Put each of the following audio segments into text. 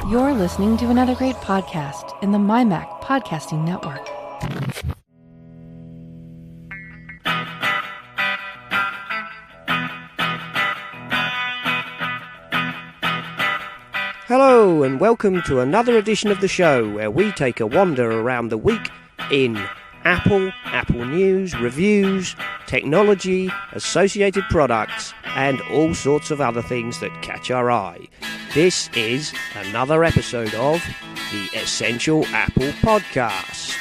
You're listening to another great podcast in the MyMac Podcasting Network. Hello and welcome to another edition of the show where we take a wander around the week in Apple news, reviews, technology, associated products, and all sorts of other things that catch our eye. This is another episode of the Essential Apple Podcast.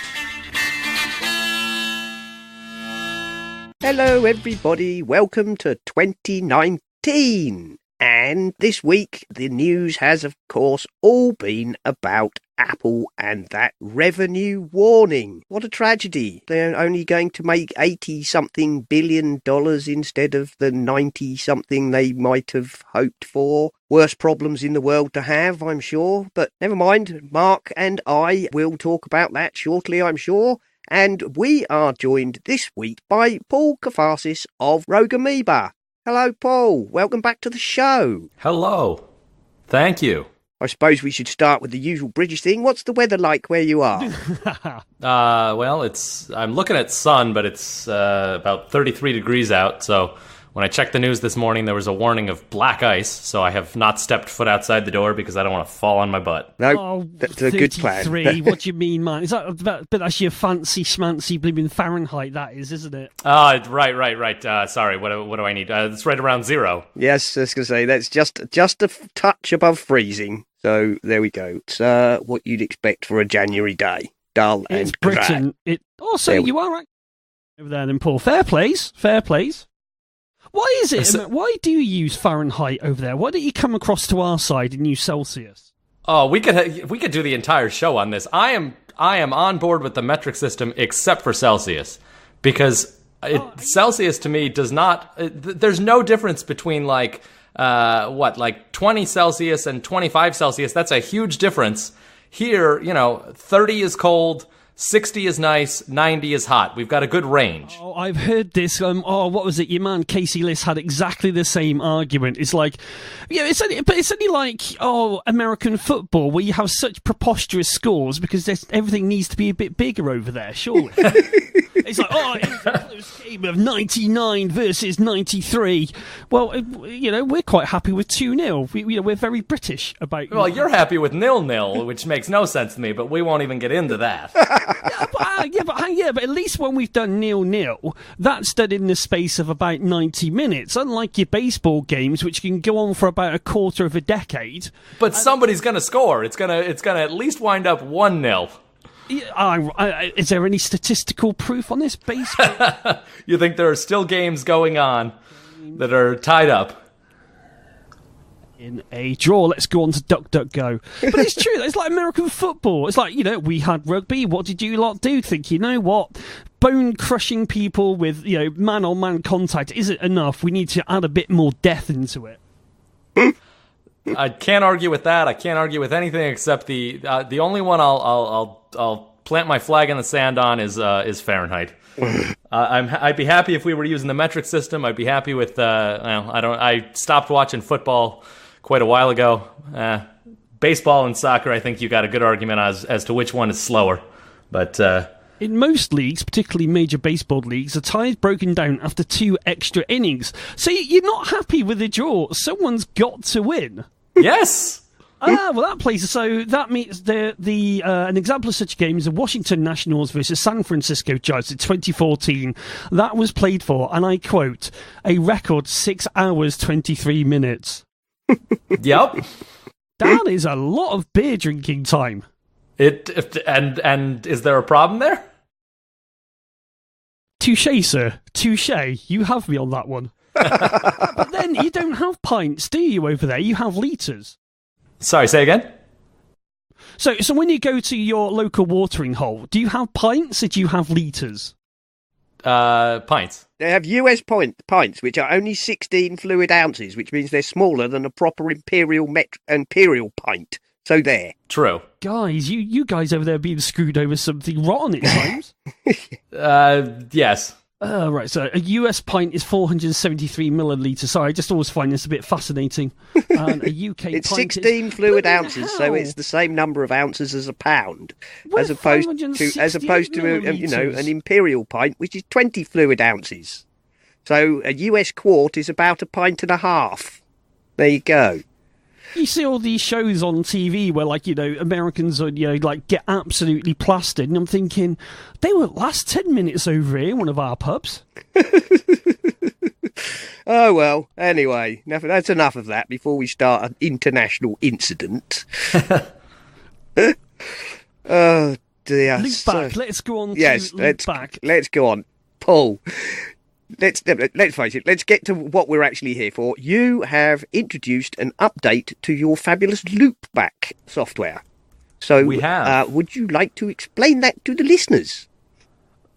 Hello everybody, welcome to 2019. And this week, the news has, of course, all been about Apple and that revenue warning. What a tragedy. They're only going to make $80-something billion instead of the 90-something they might have hoped for. Worse problems in the world to have, I'm sure. But never mind, Mark and I will talk about that shortly, I'm sure. And we are joined this week by Paul Kafasis of Rogue Amoeba. Hello, Paul. Welcome back to the show. Hello. Thank you. I suppose we should start with the usual British thing. What's the weather like where you are? Well, I'm looking at sun, but it's about 33 degrees out. So when I checked the news this morning, there was a warning of black ice. So I have not stepped foot outside the door because I don't want to fall on my butt. No, that's a good plan. What do you mean, man? Is that but that's your fancy schmancy blooming Fahrenheit, that is, isn't it? Right. Sorry, what do I need? It's right around zero. Yes, I was going to say, that's just a touch above freezing. So there we go. It's what you'd expect for a January day. Dull it's and Britain. You are right over there then, Paul. Fair plays. Why is it? Why do you use Fahrenheit over there? Why don't you come across to our side and use Celsius? Oh, we could do the entire show on this. I am on board with the metric system except for Celsius, because Celsius to me does not. There's no difference between like 20 Celsius and 25 Celsius. That's a huge difference. Here, 30 is cold, 60 is nice, 90 is hot. We've got a good range. Oh, I've heard this. What was it? Your man Casey Liss had exactly the same argument. It's like, it's only like, American football where you have such preposterous scores because everything needs to be a bit bigger over there, surely. It's like, it's a close game of 99 versus 93. Well, we're quite happy with 2-0. We're very British about... Well, you're happy with 0-0, which makes no sense to me, but we won't even get into that. But at least when we've done 0-0, that's done in the space of about 90 minutes, unlike your baseball games, which can go on for about a quarter of a decade. But somebody's going to score. It's gonna at least wind up 1-0. Is there any statistical proof on this baseball? You think there are still games going on that are tied up? In a draw, let's go on to DuckDuckGo. But it's true, it's like American football. It's like, we had rugby, what did you lot do? Think, you know what? Bone-crushing people with, man-on-man contact isn't enough. We need to add a bit more death into it. I can't argue with that. I can't argue with anything except the only one I'll plant my flag in the sand on is Fahrenheit. I'd be happy if we were using the metric system. I'd be happy with I stopped watching football quite a while ago. Baseball and soccer, I think you got a good argument as to which one is slower. But in most leagues, particularly major baseball leagues, a tie is broken down after 2 extra innings. So you're not happy with the draw. Someone's got to win. Yes. That plays. So that means an example of such a game is the Washington Nationals versus San Francisco Giants in 2014. That was played for, and I quote, a record 6 hours 23 minutes. Yep. That is a lot of beer drinking time. And is there a problem there? Touché, sir. Touché. You have me on that one. But then you don't have pints, do you, over there? You have litres. Sorry, say again? So when you go to your local watering hole, do you have pints or do you have litres? Pints. They have US pints, which are only 16 fluid ounces, which means they're smaller than a proper imperial pint. So there. True. Guys, you guys over there being screwed over something rotten at times. Yes. Right, so a US pint is 473 millilitres. Sorry, I just always find this a bit fascinating. And a UK It's pint 16 fluid Bloody ounces, so hell. it's the same number of ounces as a pound, We're as opposed 568 to you know, millilitres. an imperial pint, which is 20 fluid ounces. So a US quart is about a pint and a half. There you go. You see all these shows on TV where, like, you know, Americans are, you know, like, get absolutely plastered, and I'm thinking, they won't last 10 minutes over here in one of our pubs. Oh, well, anyway, that's enough of that before we start an international incident. Oh, dear. Loopback, let's go on Yes, to let's Loopback. go on. Paul, let's face it, let's get to what we're actually here for. You have introduced an update to your fabulous Loopback software. So, We have. Would you like to explain that to the listeners?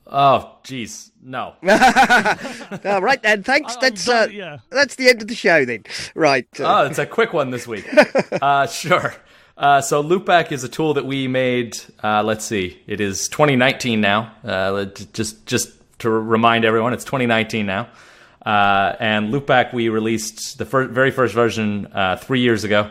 Oh, jeez, no. All right, then, thanks. That's yeah. that's the end of the show, then. Right. Oh, it's a quick one this week. Sure. So Loopback is a tool that we made, let's see, it is 2019 now. Just to remind everyone, it's 2019 now. And Loopback, we released the very first version 3 years ago.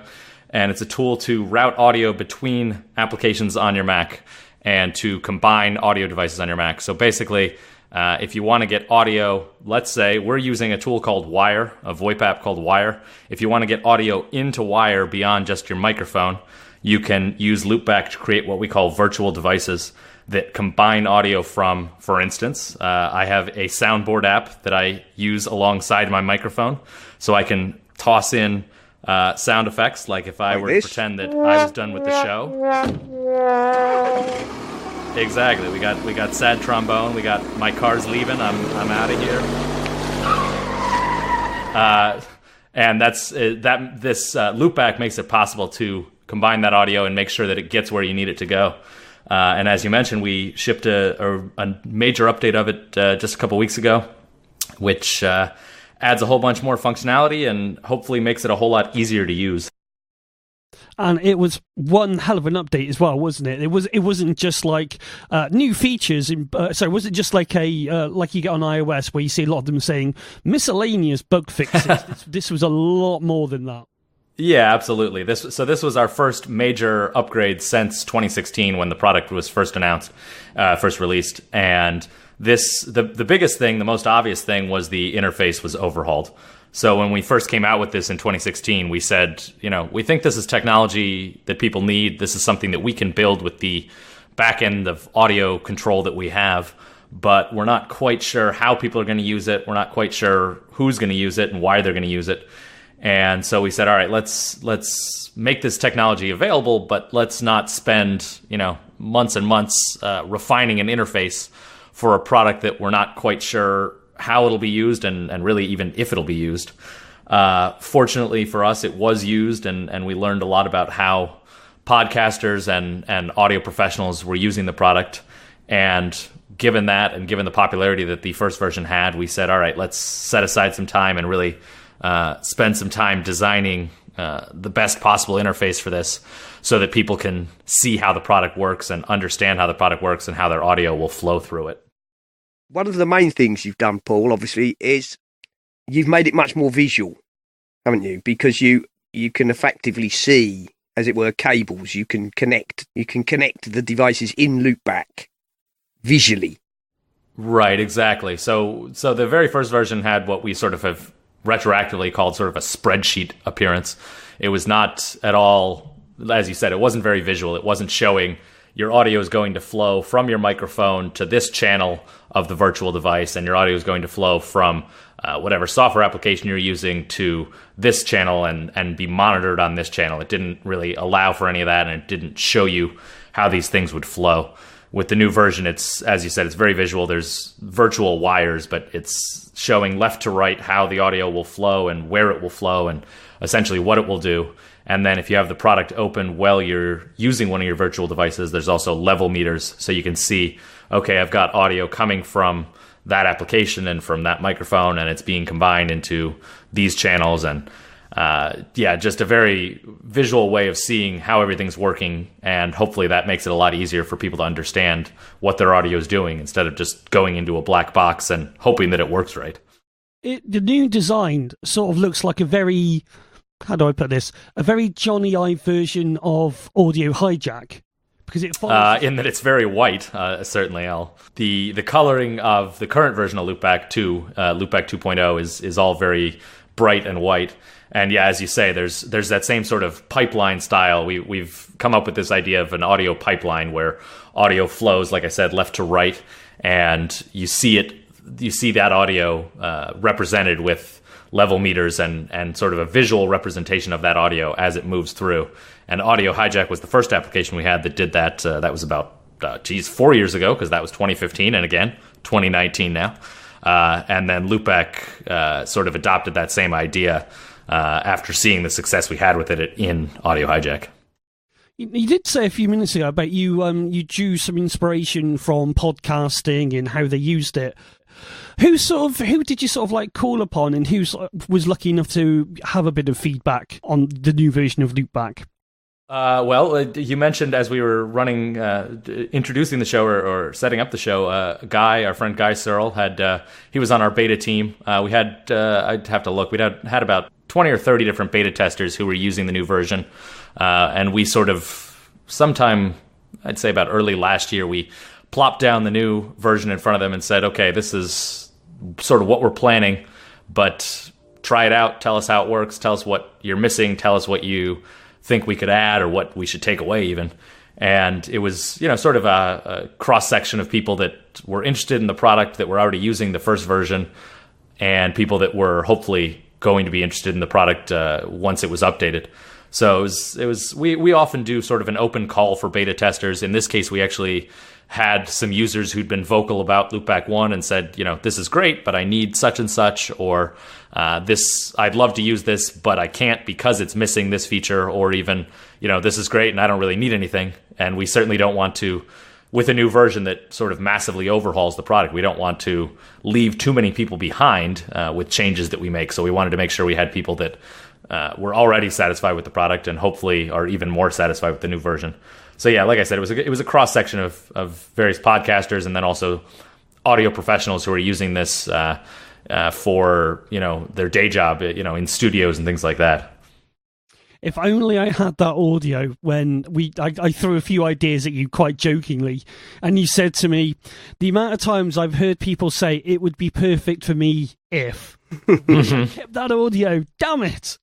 And it's a tool to route audio between applications on your Mac and to combine audio devices on your Mac. So basically, if you want to get audio, let's say we're using a tool called Wire, a VoIP app called Wire. If you want to get audio into Wire beyond just your microphone, you can use Loopback to create what we call virtual devices that combine audio from, for instance, I have a soundboard app that I use alongside my microphone, so I can toss in sound effects, like if I Like were this? to pretend that I was done with the show. Exactly. We got sad trombone. We got my car's leaving. I'm out of here. And that's this Loopback makes it possible to combine that audio and make sure that it gets where you need it to go. And as you mentioned, we shipped a major update of it just a couple weeks ago, which adds a whole bunch more functionality and hopefully makes it a whole lot easier to use. And it was one hell of an update as well, wasn't it? It wasn't just like new features. So was it just like like you get on iOS where you see a lot of them saying miscellaneous bug fixes? This was a lot more than that. Yeah, absolutely. This was our first major upgrade since 2016 when the product was first announced, first released. And the biggest thing, the most obvious thing was the interface was overhauled. So when we first came out with this in 2016, we said, we think this is technology that people need. This is something that we can build with the back end of audio control that we have, but we're not quite sure how people are going to use it. We're not quite sure who's going to use it and why they're going to use it. And so we said, all right, let's make this technology available, but let's not spend, months and months refining an interface for a product that we're not quite sure how it'll be used and really even if it'll be used. Fortunately for us, it was used, and we learned a lot about how podcasters and audio professionals were using the product. And given that, and given the popularity that the first version had, we said, all right, let's set aside some time and really spend some time designing the best possible interface for this so that people can see how the product works and understand how the product works and how their audio will flow through it. One of the main things you've done, Paul, obviously, is you've made it much more visual, haven't you? Because you can effectively see, as it were, cables. You can connect the devices in Loopback visually. Right, exactly. So the very first version had what we sort of have retroactively called sort of a spreadsheet appearance. It was not at all, as you said, it wasn't very visual. It wasn't showing your audio is going to flow from your microphone to this channel of the virtual device, and your audio is going to flow from whatever software application you're using to this channel and be monitored on this channel. It didn't really allow for any of that, and it didn't show you how these things would flow. With the new version, it's, as you said, it's very visual. There's virtual wires, but it's showing left to right how the audio will flow and where it will flow and essentially what it will do. And then if you have the product open while you're using one of your virtual devices, there's also level meters, so you can see, okay, I've got audio coming from that application and from that microphone, and it's being combined into these channels. And just a very visual way of seeing how everything's working, and hopefully that makes it a lot easier for people to understand what their audio is doing instead of just going into a black box and hoping that it works right. The new design sort of looks like a very, how do I put this, a very Johnny Ive version of Audio Hijack. Because it follows... in that it's very white, certainly. The coloring of the current version of Loopback 2, Loopback 2.0, is all very bright and white. And yeah, as you say, there's that same sort of pipeline style. We've come up with this idea of an audio pipeline where audio flows, like I said, left to right, and you see that audio represented with level meters and sort of a visual representation of that audio as it moves through. And Audio Hijack was the first application we had that did that. That was about 4 years ago, because that was 2015, and again 2019 now. And then Loopback sort of adopted that same idea after seeing the success we had with it in Audio Hijack. You did say a few minutes ago about you drew some inspiration from podcasting and how they used it. Who did you sort of like call upon, and who was lucky enough to have a bit of feedback on the new version of Loopback? You mentioned as we were running, introducing the show or setting up the show, our friend Guy Searle he was on our beta team. We had, I'd have to look, we'd had about 20 or 30 different beta testers who were using the new version. And we sort of, sometime, I'd say about early last year, we plopped down the new version in front of them and said, okay, this is sort of what we're planning, but try it out, tell us how it works, tell us what you're missing, tell us what you think we could add or what we should take away even. And it was, sort of a cross-section of people that were interested in the product, that were already using the first version, and people that were hopefully going to be interested in the product once it was updated. So we often do sort of an open call for beta testers. In this case, we actually had some users who'd been vocal about Loopback 1 and said, this is great, but I need such and such, or I'd love to use this, but I can't because it's missing this feature, or even, this is great and I don't really need anything. And we certainly don't want to, with a new version that sort of massively overhauls the product, we don't want to leave too many people behind with changes that we make. So we wanted to make sure we had people that were already satisfied with the product and hopefully are even more satisfied with the new version. So yeah, like I said, it was a cross section of various podcasters, and then also audio professionals who are using this for their day job, in studios and things like that. If only I had that audio when I threw a few ideas at you quite jokingly, and you said to me, the amount of times I've heard people say it would be perfect for me if. I kept that audio, damn it.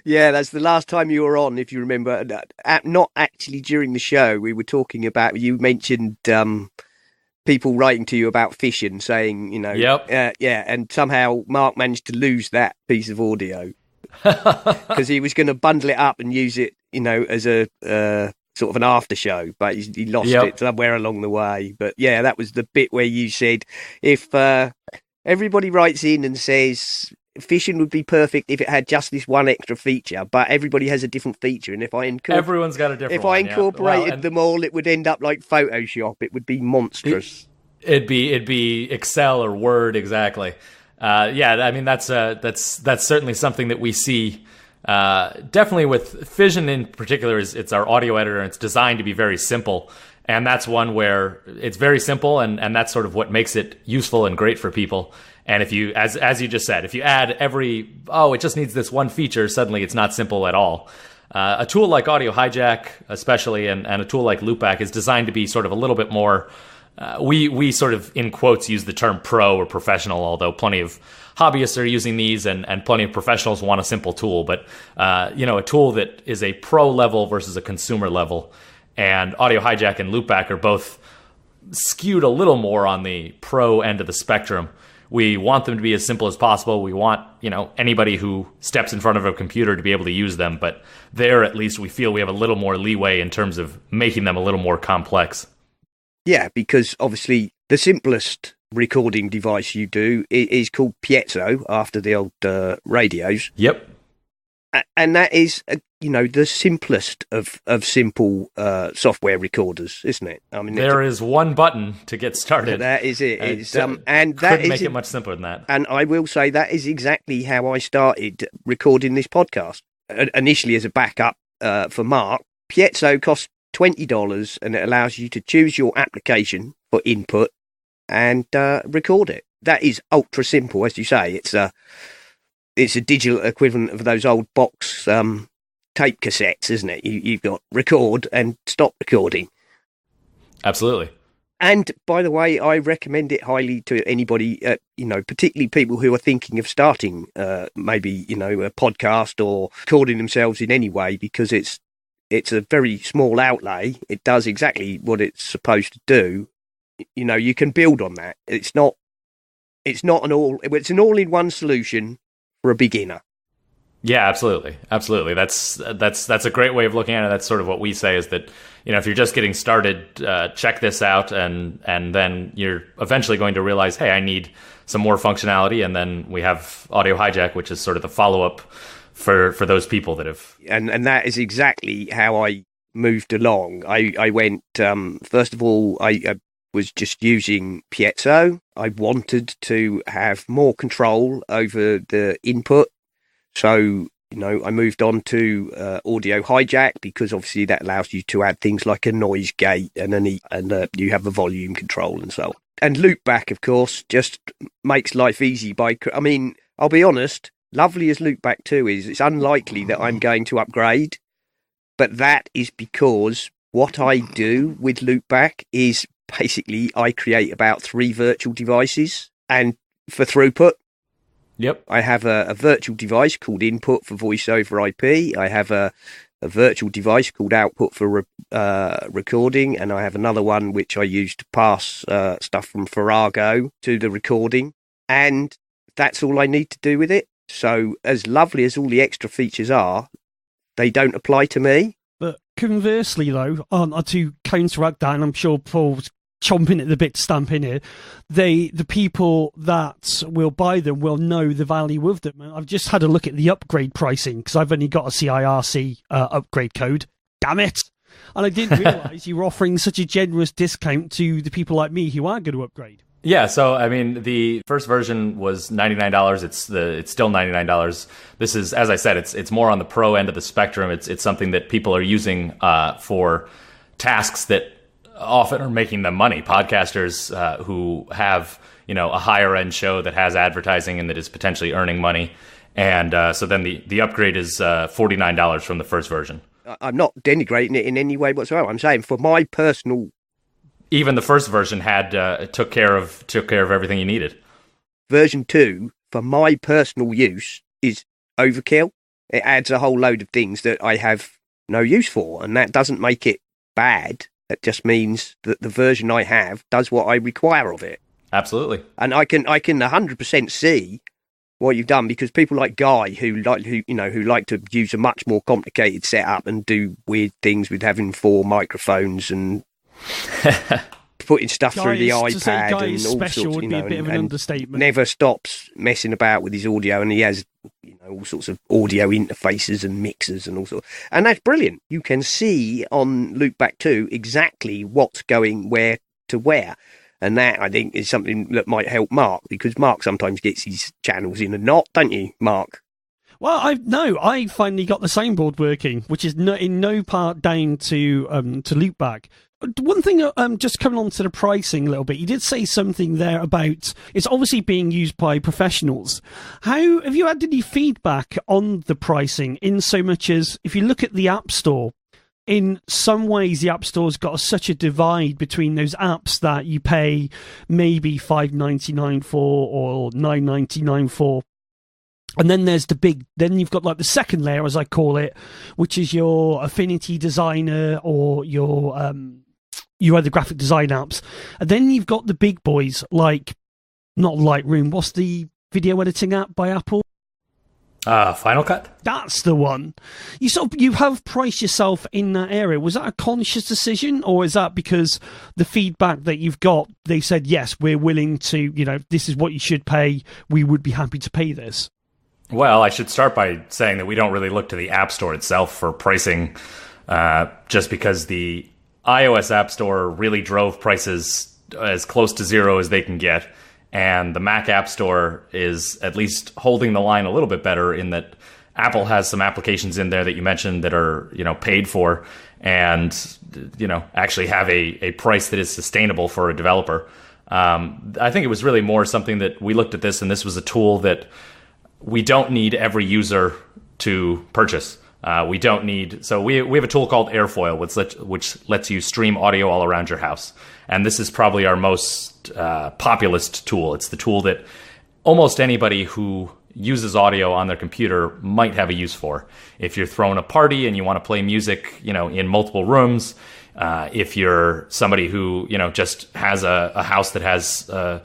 Yeah, that's the last time you were on, if you remember. Not actually during the show. We were talking about, you mentioned people writing to you about fishing, saying, Yep. And somehow Mark managed to lose that piece of audio because he was going to bundle it up and use it, as a sort of an after show, but he lost it somewhere along the way. But yeah, that was the bit where you said, if everybody writes in and says fishing would be perfect if it had just this one extra feature, but everybody has a different feature, and if I everyone's got a different if I incorporated them all, it would end up like Photoshop. It would be monstrous. It'd be Excel or Word, exactly. I mean that's certainly something that we see. Definitely with Fission in particular, it's our audio editor, and it's designed to be very simple. And that's one where it's very simple, and that's sort of what makes it useful and great for people. And if you, as you just said, if you add it just needs this one feature, suddenly it's not simple at all. A tool like Audio Hijack, especially, and a tool like Loopback is designed to be sort of a little bit more, we sort of, in quotes, use the term pro or professional, although plenty of hobbyists are using these, and plenty of professionals want a simple tool. But, a tool that is a pro level versus a consumer level. And Audio Hijack and Loopback are both skewed a little more on the pro end of the spectrum. We want them to be as simple as possible. We want, anybody who steps in front of a computer to be able to use them. But there, at least, we feel we have a little more leeway in terms of making them a little more complex. Yeah, because obviously the simplest recording device you do is called piezo, after the old radios. Yep. And that is, the simplest of simple software recorders, isn't it? I mean, there is one button to get started. That is it. And that couldn't make it much simpler than that. And I will say that is exactly how I started recording this podcast. Initially as a backup for Mark. Piezo costs $20, and it allows you to choose your application for input and record it. That is ultra simple, as you say. It's a digital equivalent of those old box tape cassettes, isn't it? You've got record and stop recording. Absolutely. And by the way, I recommend it highly to anybody, particularly people who are thinking of starting maybe, a podcast or recording themselves in any way, because it's a very small outlay. It does exactly what it's supposed to do. You can build on that. It's an all-in-one solution for a beginner. Yeah, absolutely. That's a great way of looking at it. That's sort of what we say, is that, if you're just getting started, check this out, and then you're eventually going to realize, hey, I need some more functionality, and then we have Audio Hijack, which is sort of the follow-up for those people that have... And that is exactly how I moved along. I went, first of all, I was just using Piezo. I wanted to have more control over the input. So, I moved on to Audio Hijack, because obviously that allows you to add things like a noise gate and you have a volume control and so on. And Loopback, of course, just makes life easy I'll be honest, lovely as Loopback 2 is, it's unlikely that I'm going to upgrade, but that is because what I do with Loopback is basically I create about 3 virtual devices, and for throughput, yep, I have a virtual device called input for voice over IP. I have a virtual device called output for recording, and I have another one which I use to pass stuff from Farrago to the recording, and that's all I need to do with it. So as lovely as all the extra features are, they don't apply to me. But conversely, though, to counteract that, and I'm sure Paul's chomping at the bit to stamp in here, the people that will buy them will know the value of them. I've just had a look at the upgrade pricing, because I've only got a CIRC upgrade code. Damn it! And I didn't realise you were offering such a generous discount to the people like me who are going to upgrade. Yeah, so I mean, the first version was $99. It's still $99. This is, as I said, it's more on the pro end of the spectrum. It's something that people are using for tasks that often are making them money. Podcasters who have a higher end show that has advertising and that is potentially earning money, and so then the upgrade is $49 from the first version. I'm not denigrating it in any way whatsoever. I'm saying for my personal. Even the first version had took care of everything you needed. Version 2, for my personal use, is overkill. It adds a whole load of things that I have no use for, and that doesn't make it bad. That just means that the version I have does what I require of it. Absolutely. And I can 100% see what you've done, because people like Guy who like to use a much more complicated setup and do weird things with having 4 microphones and putting stuff through the iPad and all sorts, would be a bit of an understatement. Never stops messing about with his audio, and he has all sorts of audio interfaces and mixers and all sorts. And that's brilliant. You can see on Loopback 2 exactly what's going where to where. And that, I think, is something that might help Mark, because Mark sometimes gets his channels in a knot, don't you, Mark? Well, I finally got the soundboard working, which is in no part down to Loopback. One thing, just coming on to the pricing a little bit, you did say something there about it's obviously being used by professionals. How have you had any feedback on the pricing, in so much as if you look at the App Store, in some ways the App Store's got such a divide between those apps that you pay maybe $5.99 for or $9.99 for. And then there's then you've got like the second layer, as I call it, which is your Affinity Designer or your other graphic design apps. And then you've got the big boys, like, not Lightroom, what's the video editing app by Apple? Final Cut? That's the one. You have priced yourself in that area. Was that a conscious decision, or is that because the feedback that you've got, they said, yes, we're willing to, this is what you should pay, we would be happy to pay this? Well, I should start by saying that we don't really look to the App Store itself for pricing, just because the iOS App Store really drove prices as close to zero as they can get. And the Mac App Store is at least holding the line a little bit better in that Apple has some applications in there that you mentioned that are, paid for and, actually have a price that is sustainable for a developer. I think it was really more something that we looked at this, and this was a tool that we don't need every user to purchase. We don't need, so we have a tool called Airfoil, which lets you stream audio all around your house. And this is probably our most populist tool. It's the tool that almost anybody who uses audio on their computer might have a use for. If you're throwing a party and you want to play music, in multiple rooms, if you're somebody who, just has a house that has a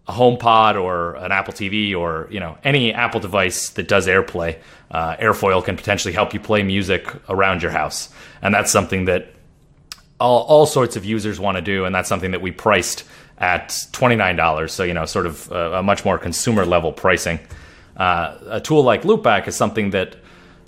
HomePod or an Apple TV or, any Apple device that does AirPlay, Airfoil can potentially help you play music around your house. And that's something that all sorts of users want to do, and that's something that we priced at $29. So, sort of a much more consumer level pricing. A tool like Loopback is something that,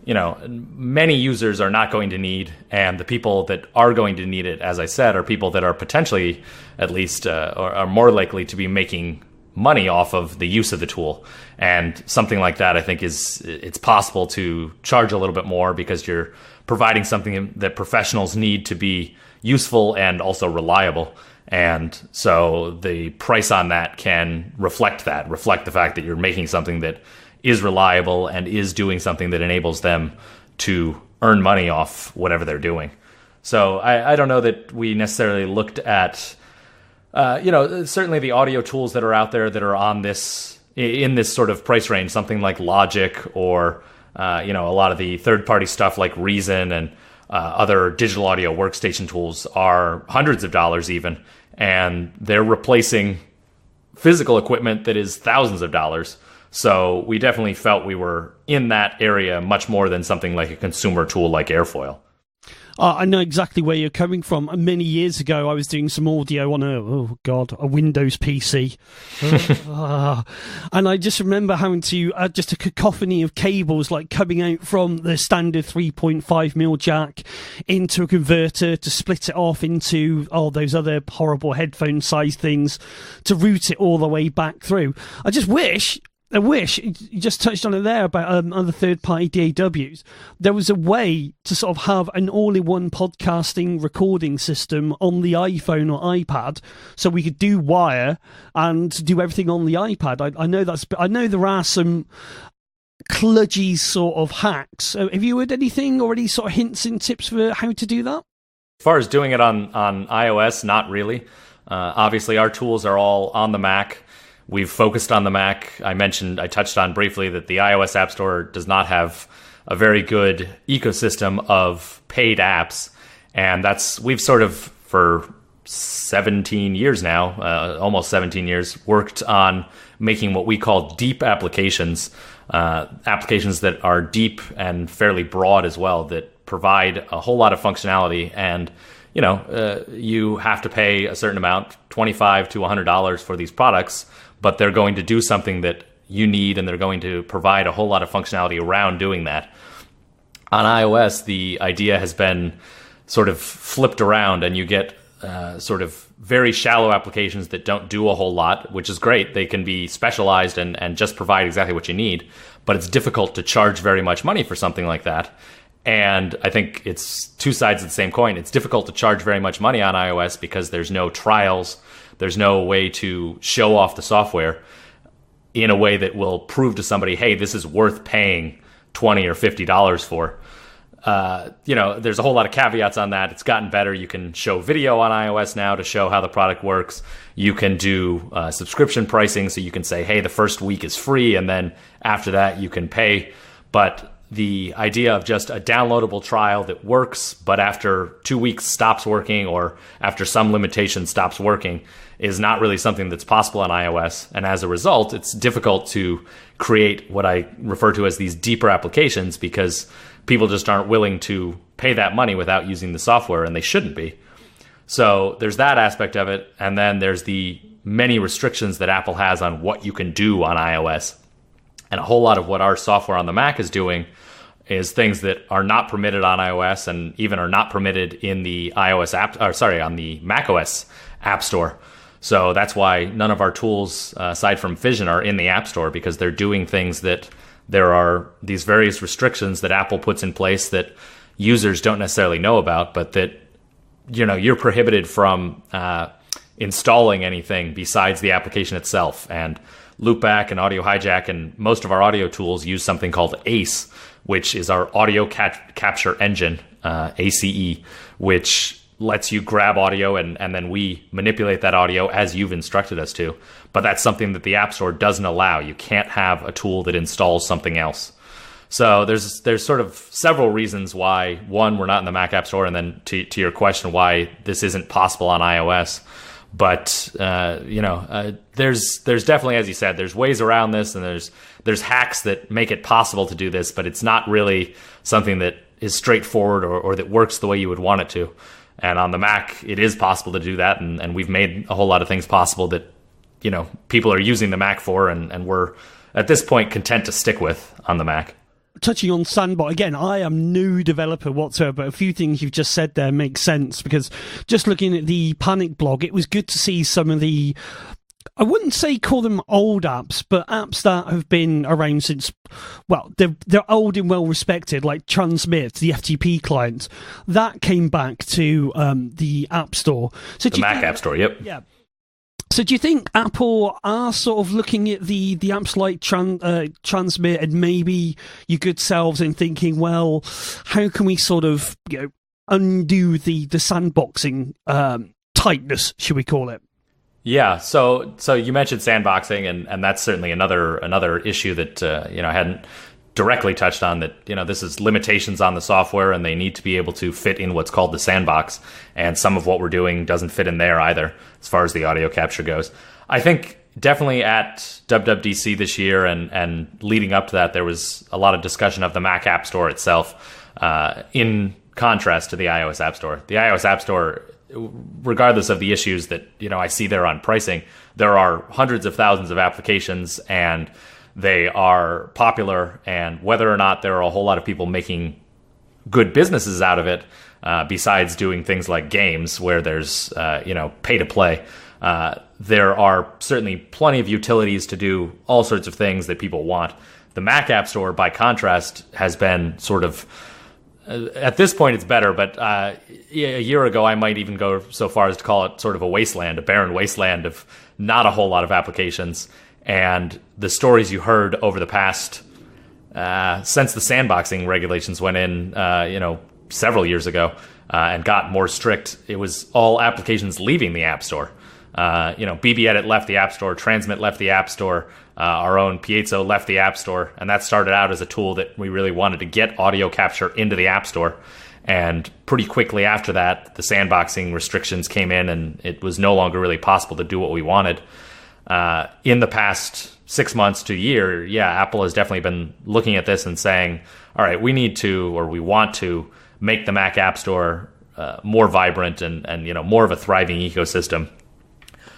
many users are not going to need, and the people that are going to need it, as I said, are people that are potentially, at least, or are more likely to be making money off of the use of the tool. And something like that, I think, it's possible to charge a little bit more because you're providing something that professionals need to be useful and also reliable. And so the price on that can reflect the fact that you're making something that is reliable and is doing something that enables them to earn money off whatever they're doing. So I don't know that we necessarily looked at, certainly the audio tools that are out there that are in this sort of price range, something like Logic or, a lot of the third-party stuff like Reason and other digital audio workstation tools are hundreds of dollars even, and they're replacing physical equipment that is thousands of dollars. So we definitely felt we were in that area much more than something like a consumer tool like Airfoil. I know exactly where you're coming from. Many years ago, I was doing some audio on a Windows PC. And I just remember having to, just a cacophony of cables like coming out from the standard 3.5mm jack into a converter to split it off into those other horrible headphone size things to route it all the way back through. I wish, you just touched on it there about other third-party DAWs. There was a way to sort of have an all-in-one podcasting recording system on the iPhone or iPad, so we could do wire and do everything on the iPad. I know there are some kludgy sort of hacks. Have you heard anything or any sort of hints and tips for how to do that? As far as doing it on iOS, not really. Obviously, our tools are all on the Mac. We've focused on the Mac. I touched on briefly that the iOS App Store does not have a very good ecosystem of paid apps. And we've sort of, for 17 years now, almost 17 years, worked on making what we call deep applications, applications that are deep and fairly broad as well, that provide a whole lot of functionality. And you have to pay a certain amount, $25 to $100 for these products, but they're going to do something that you need, and they're going to provide a whole lot of functionality around doing that. On iOS, the idea has been sort of flipped around, and you get sort of very shallow applications that don't do a whole lot, which is great. They can be specialized and just provide exactly what you need, but it's difficult to charge very much money for something like that. And I think it's two sides of the same coin. It's difficult to charge very much money on iOS because there's no trials. There's no way to show off the software in a way that will prove to somebody, hey, this is worth paying $20 or $50 for. There's a whole lot of caveats on that. It's gotten better. You can show video on iOS now to show how the product works. You can do subscription pricing, so you can say, hey, the first week is free, and then after that you can pay. But the idea of just a downloadable trial that works, but after 2 weeks stops working, or after some limitation stops working, is not really something that's possible on iOS. And as a result, it's difficult to create what I refer to as these deeper applications, because people just aren't willing to pay that money without using the software, and they shouldn't be. So there's that aspect of it. And then there's the many restrictions that Apple has on what you can do on iOS. And a whole lot of what our software on the Mac is doing is things that are not permitted on iOS and even are not permitted in the on the macOS App Store. So that's why none of our tools, aside from Fission, are in the App Store, because they're doing things that there are these various restrictions that Apple puts in place that users don't necessarily know about, but that, you know, you're prohibited from installing anything besides the application itself. And Loopback and Audio Hijack and most of our audio tools use something called ACE, which is our audio capture engine, ACE, which lets you grab audio and then we manipulate that audio as you've instructed us to. But that's something that the App Store doesn't allow. You can't have a tool that installs something else. So there's sort of several reasons why, one, we're not in the Mac App Store, and then to your question, why this isn't possible on iOS. But there's definitely, as you said, there's ways around this, and there's hacks that make it possible to do this, but it's not really something that is straightforward or that works the way you would want it to. And on the Mac, it is possible to do that, and we've made a whole lot of things possible that, you know, people are using the Mac for, and we're at this point content to stick with on the Mac. Touching on Sandbox, again, I am no developer whatsoever, but a few things you've just said there make sense, because just looking at the Panic blog, it was good to see some of the, I wouldn't say call them old apps, but apps that have been around since, well, they're old and well respected, like Transmit, the FTP client, that came back to the App Store. So the Mac App Store, yep. Yeah. So do you think Apple are sort of looking at the apps like Transmit and maybe your good selves and thinking, well, how can we sort of, you know, undo the sandboxing tightness, should we call it? Yeah, so you mentioned sandboxing, and that's certainly another issue that I hadn't directly touched on, that, you know, this is limitations on the software and they need to be able to fit in what's called the sandbox, and some of what we're doing doesn't fit in there either as far as the audio capture goes. I think definitely at WWDC this year and leading up to that, there was a lot of discussion of the Mac App Store itself in contrast to the iOS App Store. The iOS App Store, regardless of the issues that, you know, I see there on pricing, there are hundreds of thousands of applications and they are popular, and whether or not there are a whole lot of people making good businesses out of it, besides doing things like games where there's pay to play, there are certainly plenty of utilities to do all sorts of things that people want. The Mac App Store, by contrast, has been sort of, at this point it's better, but a year ago I might even go so far as to call it sort of a wasteland, a barren wasteland of not a whole lot of applications. And the stories you heard over the past, since the sandboxing regulations went in, several years ago, and got more strict, it was all applications leaving the App Store. BB Edit left the App Store, Transmit left the App Store, our own Piezo left the App Store, and that started out as a tool that we really wanted to get audio capture into the App Store. And pretty quickly after that, the sandboxing restrictions came in, and it was no longer really possible to do what we wanted. In the past 6 months to a year, Apple has definitely been looking at this and saying, all right, we need to, or we want to, make the Mac App Store more vibrant and more of a thriving ecosystem.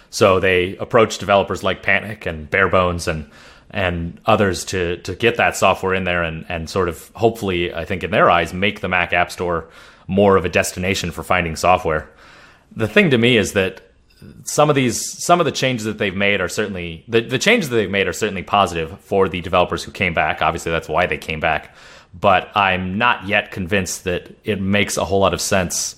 So they approached developers like Panic and Barebones and others to get that software in there and sort of, hopefully, I think in their eyes, make the Mac App Store more of a destination for finding software. The thing to me is that some of the changes that they've made are certainly the changes that they've made are certainly positive for the developers who came back. Obviously, that's why they came back. But I'm not yet convinced that it makes a whole lot of sense.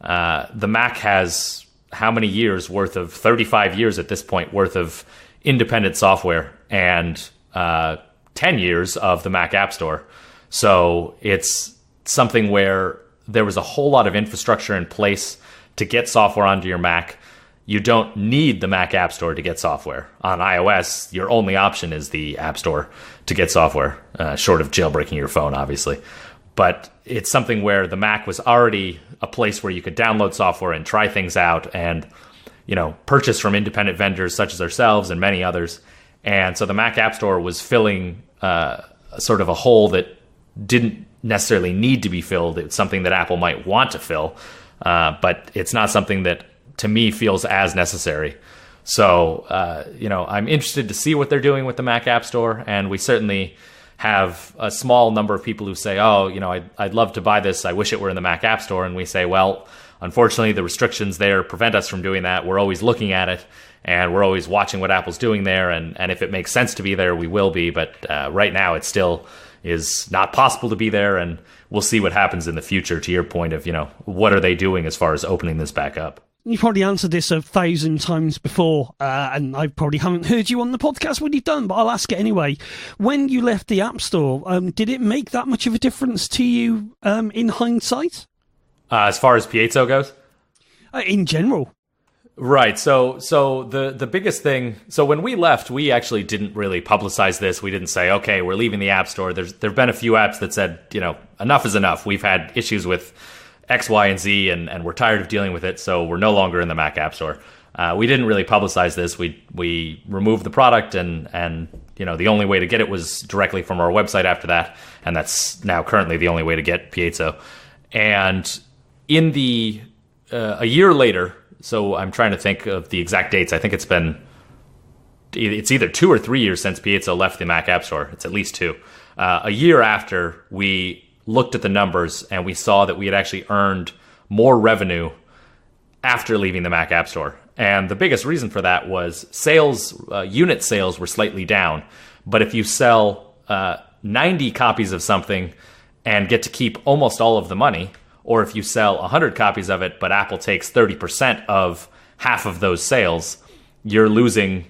The Mac has how many years worth of 35 years at this point worth of independent software and 10 years of the Mac App Store. So it's something where there was a whole lot of infrastructure in place to get software onto your Mac. You don't need the Mac App Store to get software. On iOS, your only option is the App Store to get software, short of jailbreaking your phone, obviously. But it's something where the Mac was already a place where you could download software and try things out and, purchase from independent vendors such as ourselves and many others. And so the Mac App Store was filling sort of a hole that didn't necessarily need to be filled. It's something that Apple might want to fill, but it's not something that, to me, feels as necessary. So, I'm interested to see what they're doing with the Mac App Store, and we certainly have a small number of people who say, I'd love to buy this. I wish it were in the Mac App Store. And we say, well, unfortunately, the restrictions there prevent us from doing that. We're always looking at it, and we're always watching what Apple's doing there. And if it makes sense to be there, we will be. But right now, it still is not possible to be there, and we'll see what happens in the future, to your point of, what are they doing as far as opening this back up? You've probably answered this 1,000 times before, and I probably haven't heard you on the podcast when you've done, but I'll ask it anyway. When you left the App Store, did it make that much of a difference to you in hindsight? As far as Piezo goes? In general. Right. So the biggest thing, so when we left, we actually didn't really publicize this. We didn't say, okay, we're leaving the App Store. There've been a few apps that said, enough is enough. We've had issues with X, Y, and Z, and we're tired of dealing with it, so we're no longer in the Mac App Store. We didn't really publicize this. We removed the product, and the only way to get it was directly from our website after that, and that's now currently the only way to get Piezo. And in a year later, so I'm trying to think of the exact dates. I think it's either 2 or 3 years since Piezo left the Mac App Store. It's at least 2. A year after, we looked at the numbers and we saw that we had actually earned more revenue after leaving the Mac App Store. And the biggest reason for that was unit sales were slightly down. But if you sell 90 copies of something and get to keep almost all of the money, or if you sell 100 copies of it, but Apple takes 30% of half of those sales, you're losing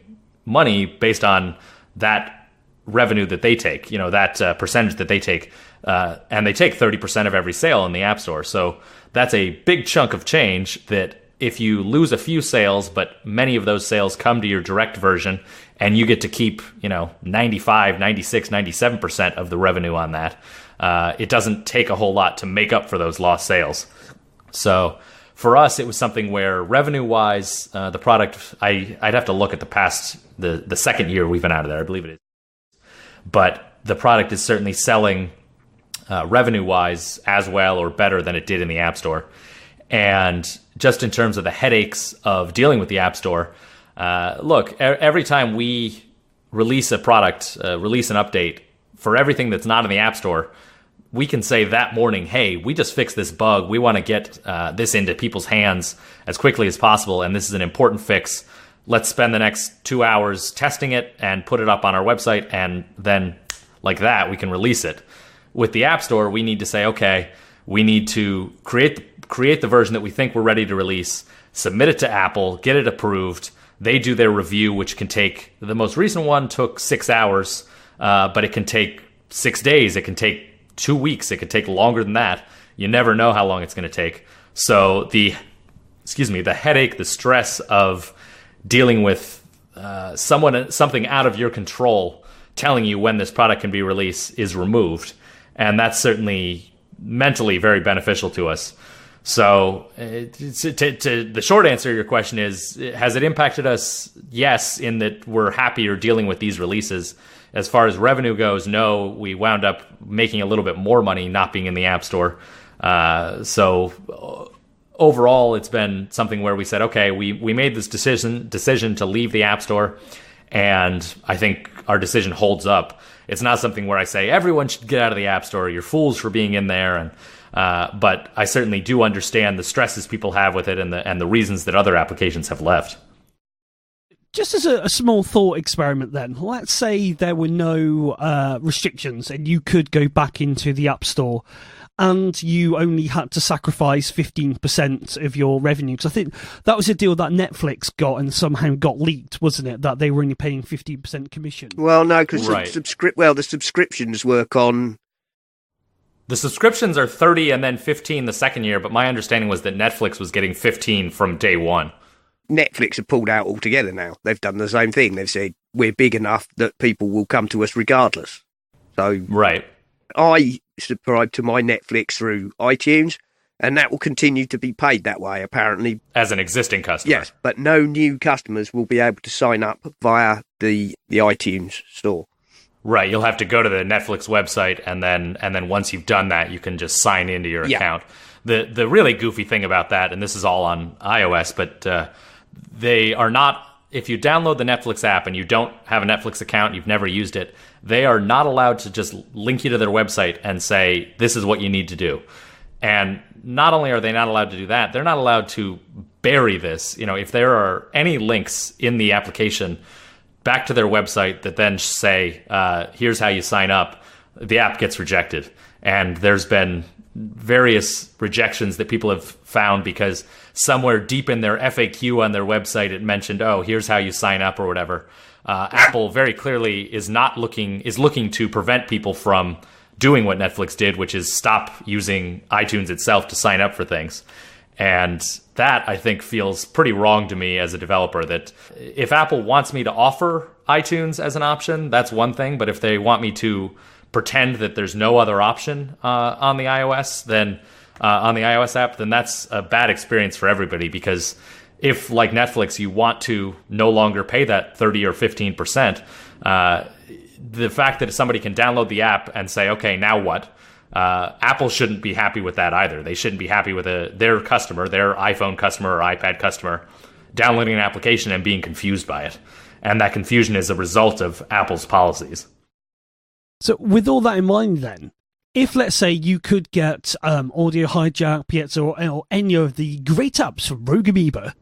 money based on that revenue that they take, that percentage that they take. And they take 30% of every sale in the App Store. So that's a big chunk of change that if you lose a few sales, but many of those sales come to your direct version and you get to keep, 95, 96, 97% of the revenue on that, it doesn't take a whole lot to make up for those lost sales. So for us, it was something where revenue-wise, the product, I'd have to look at the second year we've been out of there, I believe it is. But the product is certainly selling revenue-wise as well or better than it did in the App Store. And just in terms of the headaches of dealing with the App Store, look, every time we release a product, release an update, for everything that's not in the App Store, we can say that morning, hey, we just fixed this bug. We want to get this into people's hands as quickly as possible, and this is an important fix. Let's spend the next 2 hours testing it and put it up on our website, and then like that, we can release it. With the App Store, we need to say, okay, we need to create the version that we think we're ready to release, submit it to Apple, get it approved. They do their review, which can take, the most recent one took 6 hours, but it can take 6 days. It can take 2 weeks. It could take longer than that. You never know how long it's going to take. So the headache, the stress of dealing with something out of your control telling you when this product can be released is removed. And that's certainly mentally very beneficial to us. So the short answer to your question is, has it impacted us? Yes, in that we're happier dealing with these releases. As far as revenue goes, no, we wound up making a little bit more money not being in the App Store. So overall, it's been something where we said, okay, we made this decision to leave the App Store, and I think our decision holds up. It's not something where I say everyone should get out of the App Store. You're fools for being in there, but I certainly do understand the stresses people have with it and the reasons that other applications have left. Just as a small thought experiment then, let's say there were no restrictions and you could go back into the App Store and you only had to sacrifice 15% of your revenue. Because I think that was a deal that Netflix got and somehow got leaked, wasn't it? That they were only paying 15% commission. Well, no, because right. the subscriptions work on... The subscriptions are 30 and then 15 the second year, but my understanding was that Netflix was getting 15 from day one. Netflix have pulled out altogether now. They've done the same thing. They've said, we're big enough that people will come to us regardless. So right. I subscribe to my Netflix through iTunes, and that will continue to be paid that way, apparently. As an existing customer. Yes, but no new customers will be able to sign up via the iTunes store. Right, you'll have to go to the Netflix website, and then once you've done that, you can just sign into your account. The really goofy thing about that, and this is all on iOS, but they are not if you download the Netflix app and you don't have a Netflix account, you've never used it, they are not allowed to just link you to their website and say, this is what you need to do. And not only are they not allowed to do that, they're not allowed to bury this. If there are any links in the application back to their website that then say, here's how you sign up, the app gets rejected. And there's been various rejections that people have found because somewhere deep in their FAQ on their website it mentioned, oh, here's how you sign up or whatever. Apple very clearly is looking to prevent people from doing what Netflix did, which is stop using iTunes itself to sign up for things. And that, I think, feels pretty wrong to me as a developer, that if Apple wants me to offer iTunes as an option, that's one thing. But if they want me to pretend that there's no other option on the iOS app, then that's a bad experience for everybody. Because if, like Netflix, you want to no longer pay that 30 or 15%, the fact that somebody can download the app and say, okay, now what? Apple shouldn't be happy with that either. They shouldn't be happy with their customer, their iPhone customer or iPad customer, downloading an application and being confused by it. And that confusion is a result of Apple's policies. So with all that in mind then, if, let's say, you could get Audio Hijack, Piazza, or any of the great apps from Rogue Amoeba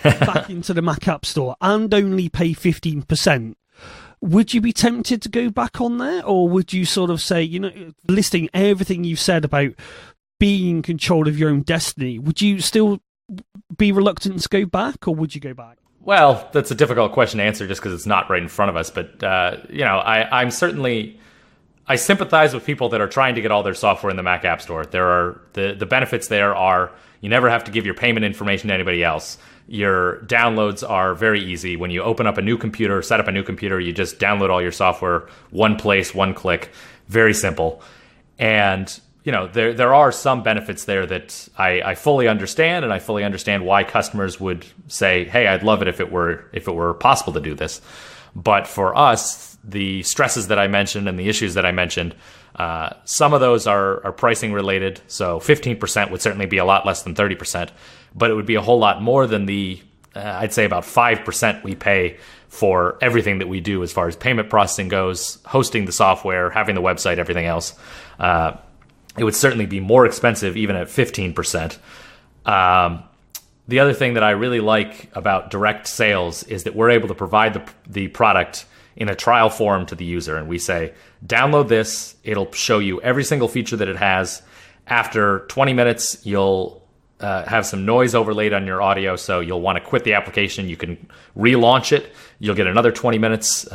back into the Mac App Store and only pay 15%, would you be tempted to go back on there? Or would you sort of say, listing everything you've said about being in control of your own destiny, would you still be reluctant to go back, or would you go back? Well, that's a difficult question to answer just because it's not right in front of us. But, I sympathize with people that are trying to get all their software in the Mac App Store. There are the benefits there are you never have to give your payment information to anybody else. Your downloads are very easy. When you open up a new computer, set up a new computer, you just download all your software, one place, one click, very simple. And there are some benefits there that I fully understand, and I fully understand why customers would say, hey, I'd love it if it were possible to do this. But for us, the stresses that I mentioned and the issues that I mentioned, some of those are pricing related. So 15% would certainly be a lot less than 30%, but it would be a whole lot more than the, I'd say about 5% we pay for everything that we do as far as payment processing goes, hosting the software, having the website, everything else. It would certainly be more expensive even at 15%. The other thing that I really like about direct sales is that we're able to provide the product in a trial form to the user. And we say, download this. It'll show you every single feature that it has. After 20 minutes, you'll have some noise overlaid on your audio. So you'll want to quit the application. You can relaunch it. You'll get another 20 minutes.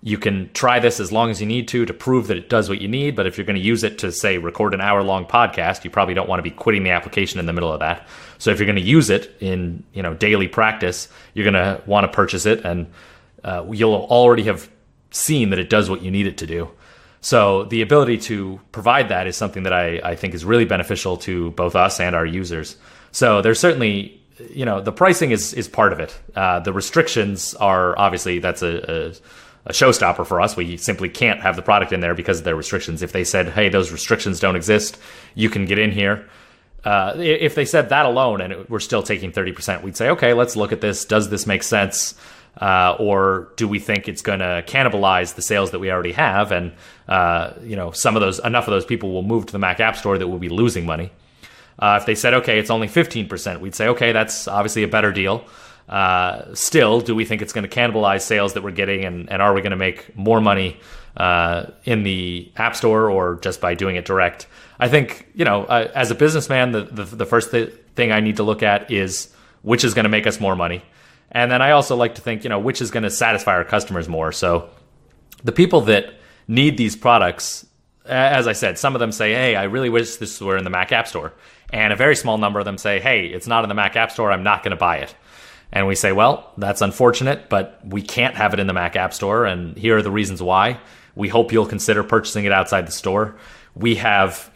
You can try this as long as you need to prove that it does what you need. But if you're going to use it to, say, record an hour-long podcast, you probably don't want to be quitting the application in the middle of that. So if you're going to use it in daily practice, you're going to want to purchase it, and you'll already have seen that it does what you need it to do. So the ability to provide that is something that I think is really beneficial to both us and our users. So there's certainly, the pricing is part of it. The restrictions are obviously, that's a showstopper for us. We simply can't have the product in there because of their restrictions. If they said, hey, those restrictions don't exist, you can get in here. If they said that alone and we're still taking 30%, we'd say, okay, let's look at this. Does this make sense? Or do we think it's going to cannibalize the sales that we already have? And, enough of those people will move to the Mac App Store that will be losing money. If they said, okay, it's only 15%, we'd say, okay, that's obviously a better deal. Still, do we think it's going to cannibalize sales that we're getting? And are we going to make more money in the App Store or just by doing it direct? I think, as a businessman, the first thing I need to look at is which is going to make us more money. And then I also like to think, which is going to satisfy our customers more. So the people that need these products, as I said, some of them say, hey, I really wish this were in the Mac App Store. And a very small number of them say, hey, it's not in the Mac App Store, I'm not going to buy it. And we say, well, that's unfortunate, but we can't have it in the Mac App Store. And here are the reasons why. We hope you'll consider purchasing it outside the store. We have,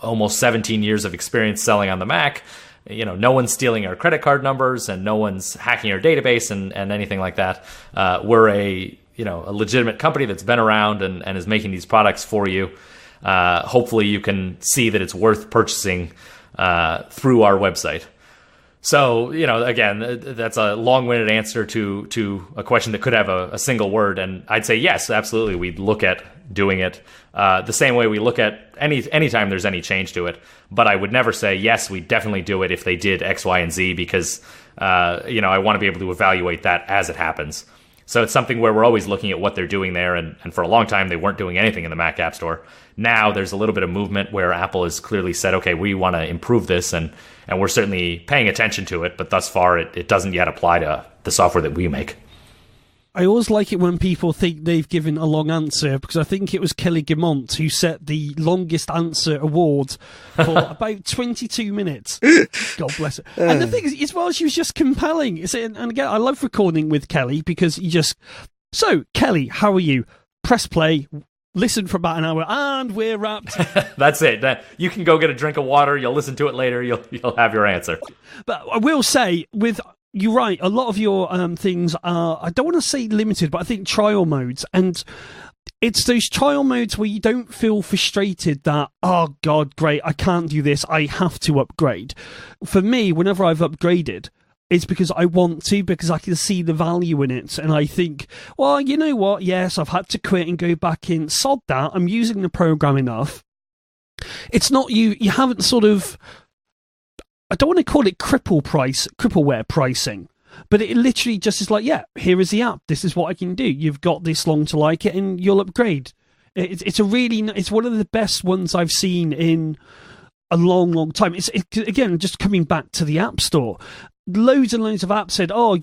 almost 17 years of experience selling on the Mac. No one's stealing our credit card numbers and no one's hacking our database and anything like that. We're a legitimate company that's been around and is making these products for you. Hopefully you can see that it's worth purchasing through our website. So, again, that's a long-winded answer to a question that could have a single word. And I'd say, yes, absolutely. We'd look at doing it the same way we look at anytime there's any change to it. But I would never say, yes, we definitely do it if they did X, Y, and Z, because, I want to be able to evaluate that as it happens. So it's something where we're always looking at what they're doing there. And for a long time, they weren't doing anything in the Mac App Store. Now there's a little bit of movement where Apple has clearly said, okay, we want to improve this, and we're certainly paying attention to it. But thus far, it doesn't yet apply to the software that we make. I always like it when people think they've given a long answer, because I think it was Kelly Guimont who set the longest answer award for about 22 minutes. God bless her. And the thing is, well, she was just compelling. And again, I love recording with Kelly because you just... So, Kelly, how are you? Press play, listen for about an hour, and we're wrapped. That's it. You can go get a drink of water, you'll listen to it later, you'll have your answer. But I will say, you're right, a lot of your things are, I don't want to say limited, but I think trial modes. And it's those trial modes where you don't feel frustrated that, oh God, great, I can't do this, I have to upgrade. For me, whenever I've upgraded, it's because I want to, because I can see the value in it. And I think, well, you know what? Yes, I've had to quit and go back in. Sod that. I'm using the program enough. It's not you haven't sort of, I don't want to call it crippleware pricing, but it literally just is like, yeah, here is the app. This is what I can do. You've got this long to like it and you'll upgrade. It's one of the best ones I've seen in a long, long time. Again, just coming back to the App Store. Loads and loads of apps said, oh,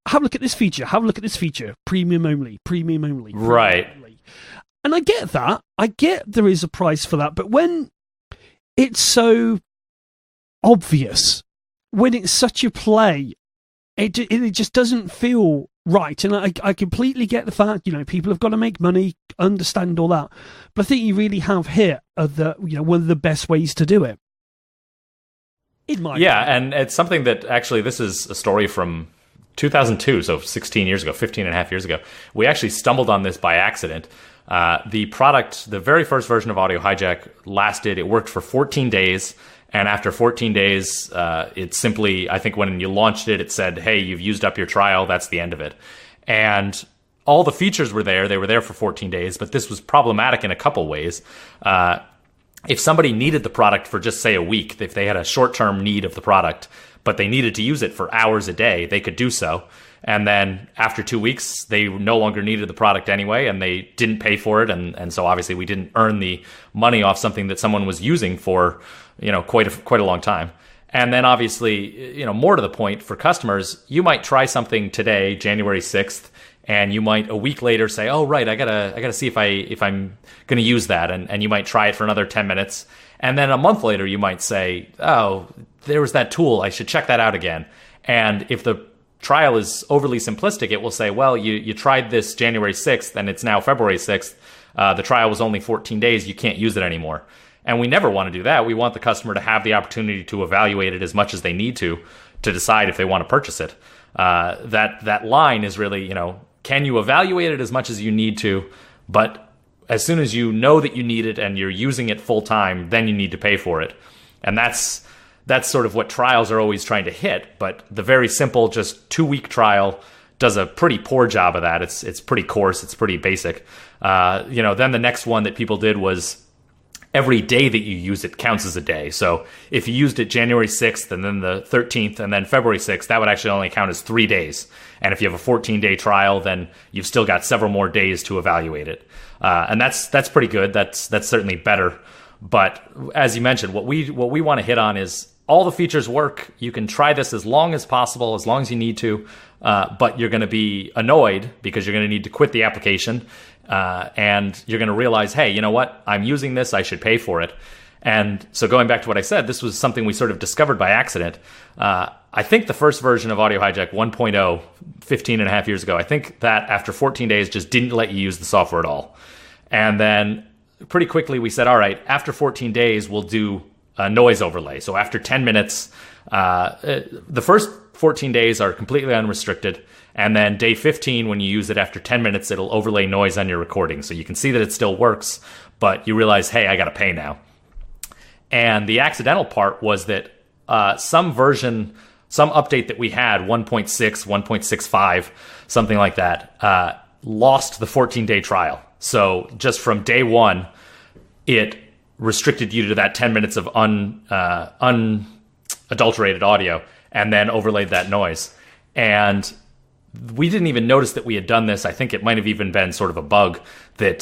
have a look at this feature, premium only. Right. And I get that. I get there is a price for that. But when it's so obvious, when it's such a play, it just doesn't feel right. And I completely get the fact, people have got to make money, understand all that. But I think you really have hit one of the best ways to do it. And it's something that actually, this is a story from 2002, so 15 and a half years ago. We actually stumbled on this by accident. The product, the very first version of Audio Hijack it worked for 14 days. And after 14 days, it simply, I think when you launched it, it said, hey, you've used up your trial. That's the end of it. And all the features were there. They were there for 14 days, but this was problematic in a couple ways. If somebody needed the product for just, say, a week, if they had a short-term need of the product, but they needed to use it for hours a day, they could do so. And then after 2 weeks, they no longer needed the product anyway, and they didn't pay for it. And so obviously we didn't earn the money off something that someone was using for, quite a long time. And then obviously, more to the point for customers, you might try something today, January 6th, and you might a week later say, oh, right, I gotta see if I'm going to use that. And you might try it for another 10 minutes. And then a month later, you might say, oh, there was that tool. I should check that out again. And if the trial is overly simplistic, it will say, well, you tried this January 6th and it's now February 6th. The trial was only 14 days. You can't use it anymore. And we never want to do that. We want the customer to have the opportunity to evaluate it as much as they need to decide if they want to purchase it. That line is really, can you evaluate it as much as you need to, but as soon as you know that you need it and you're using it full time, then you need to pay for it. And that's sort of what trials are always trying to hit. But the very simple, just 2-week trial does a pretty poor job of that. It's pretty coarse. It's pretty basic. Then the next one that people did was every day that you use it counts as a day. So if you used it January 6th and then the 13th and then February 6th, that would actually only count as 3 days. And if you have a 14-day trial, then you've still got several more days to evaluate it. And that's pretty good. That's certainly better. But as you mentioned, what we want to hit on is all the features work. You can try this as long as possible, as long as you need to, but you're going to be annoyed because you're going to need to quit the application. And you're going to realize, hey, you know what? I'm using this. I should pay for it. And so going back to what I said, this was something we sort of discovered by accident. I think the first version of Audio Hijack 1.0, 15 and a half years ago, I think that after 14 days just didn't let you use the software at all. And then pretty quickly we said, all right, after 14 days, we'll do a noise overlay. So after 10 minutes, the first 14 days are completely unrestricted. And then day 15, when you use it after 10 minutes, it'll overlay noise on your recording. So you can see that it still works, but you realize, hey, I got to pay now. And the accidental part was that some version some update that we had, 1.6, 1.65, something like that, lost the 14-day trial. So just from day one, it restricted you to that 10 minutes of unadulterated audio and then overlaid that noise. And we didn't even notice that we had done this. I think it might have even been sort of a bug that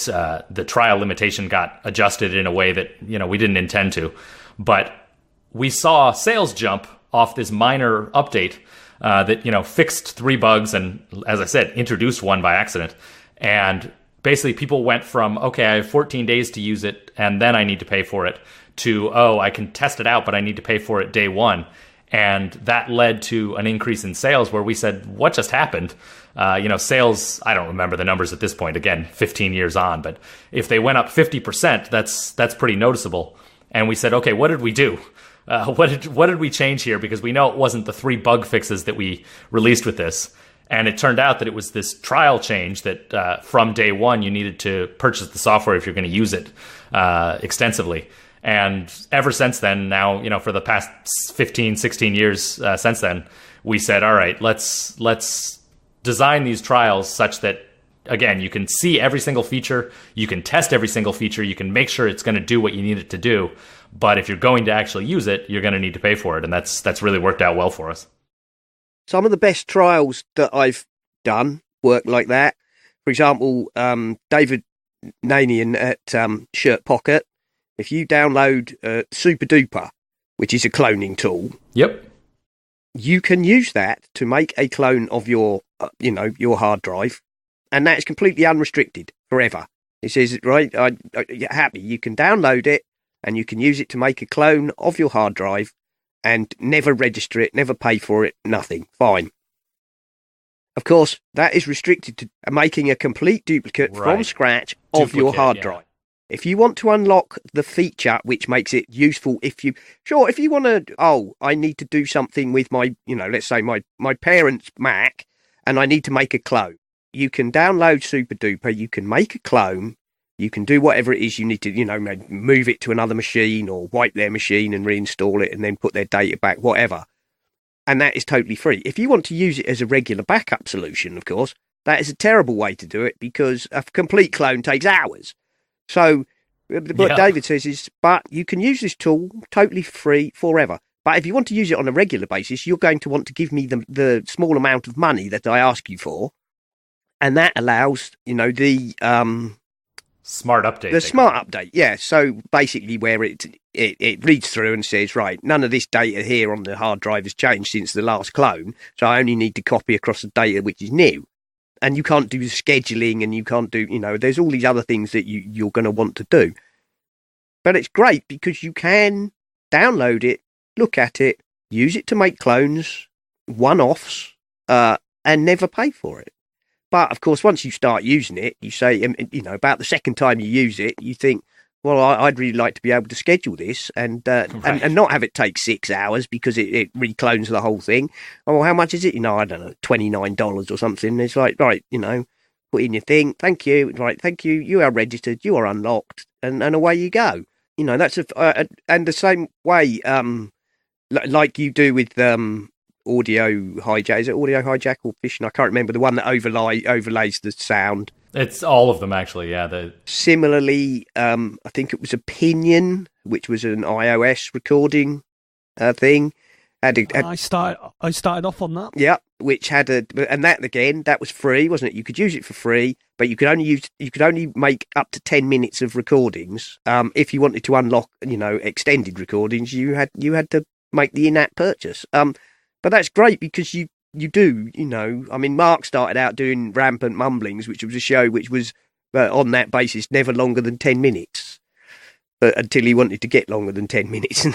the trial limitation got adjusted in a way that, we didn't intend to. But we saw sales jump off this minor update that, fixed 3 bugs and, as I said, introduced one by accident. And basically people went from, okay, I have 14 days to use it and then I need to pay for it, to, I can test it out, but I need to pay for it day one. And that led to an increase in sales where we said, what just happened? Sales, I don't remember the numbers at this point, again, 15 years on, but if they went up 50%, that's pretty noticeable. And we said, okay, what did we do? What did we change here? Because we know it wasn't the 3 bug fixes that we released with this. And it turned out that it was this trial change that from day one, you needed to purchase the software if you're going to use it extensively. And ever since then, now, for the past 15, 16 years since then, we said, all right, let's design these trials such that, again, you can see every single feature, you can test every single feature, you can make sure it's going to do what you need it to do. But if you're going to actually use it, you're going to need to pay for it. And that's really worked out well for us. Some of the best trials that I've done work like that. For example, David Nanian at Shirt Pocket, if you download Super Duper, which is a cloning tool, yep, you can use that to make a clone of your, your hard drive, and that is completely unrestricted forever. It says, right, you're happy, you can download it, and you can use it to make a clone of your hard drive, and never register it, never pay for it, nothing. Fine. Of course, that is restricted to making a complete duplicate from scratch of your hard drive. If you want to unlock the feature which makes it useful, if you want to, I need to do something with my, let's say my parents' Mac, and I need to make a clone. You can download Super Duper, you can make a clone, you can do whatever it is you need to, move it to another machine or wipe their machine and reinstall it and then put their data back, whatever. And that is totally free. If you want to use it as a regular backup solution, of course, that is a terrible way to do it because a complete clone takes hours. So what David says is, but you can use this tool totally free forever. But if you want to use it on a regular basis, you're going to want to give me the small amount of money that I ask you for. And that allows, the smart update. The smart update, yeah. So basically where it reads through and says, right, none of this data here on the hard drive has changed since the last clone. So I only need to copy across the data which is new. And you can't do scheduling and you can't do, there's all these other things that you're going to want to do. But it's great because you can download it, look at it, use it to make clones, one-offs, and never pay for it. But, of course, once you start using it, you say, about the second time you use it, you think, well, I'd really like to be able to schedule this and not have it take 6 hours because it reclones the whole thing. Oh, well, how much is it? I don't know, $29 or something. It's like, right, put in your thing. Thank you. Right, thank you. You are registered. You are unlocked. And away you go. That's and the same way, like you do with audio hijack. Is it audio hijack or fishing? I can't remember. The one that overlays the sound. It's all of them, actually, yeah. Similarly, I think it was Opinion, which was an iOS recording thing. I started off on that. Yeah, which had and that again, that was free, wasn't it? You could use it for free, but you could only make up to 10 minutes of recordings. If you wanted to unlock, extended recordings, you had to make the in-app purchase. But that's great because you do, Mark started out doing Rampant Mumblings, which was a show which was on that basis never longer than 10 minutes. Until he wanted to get longer than 10 minutes, and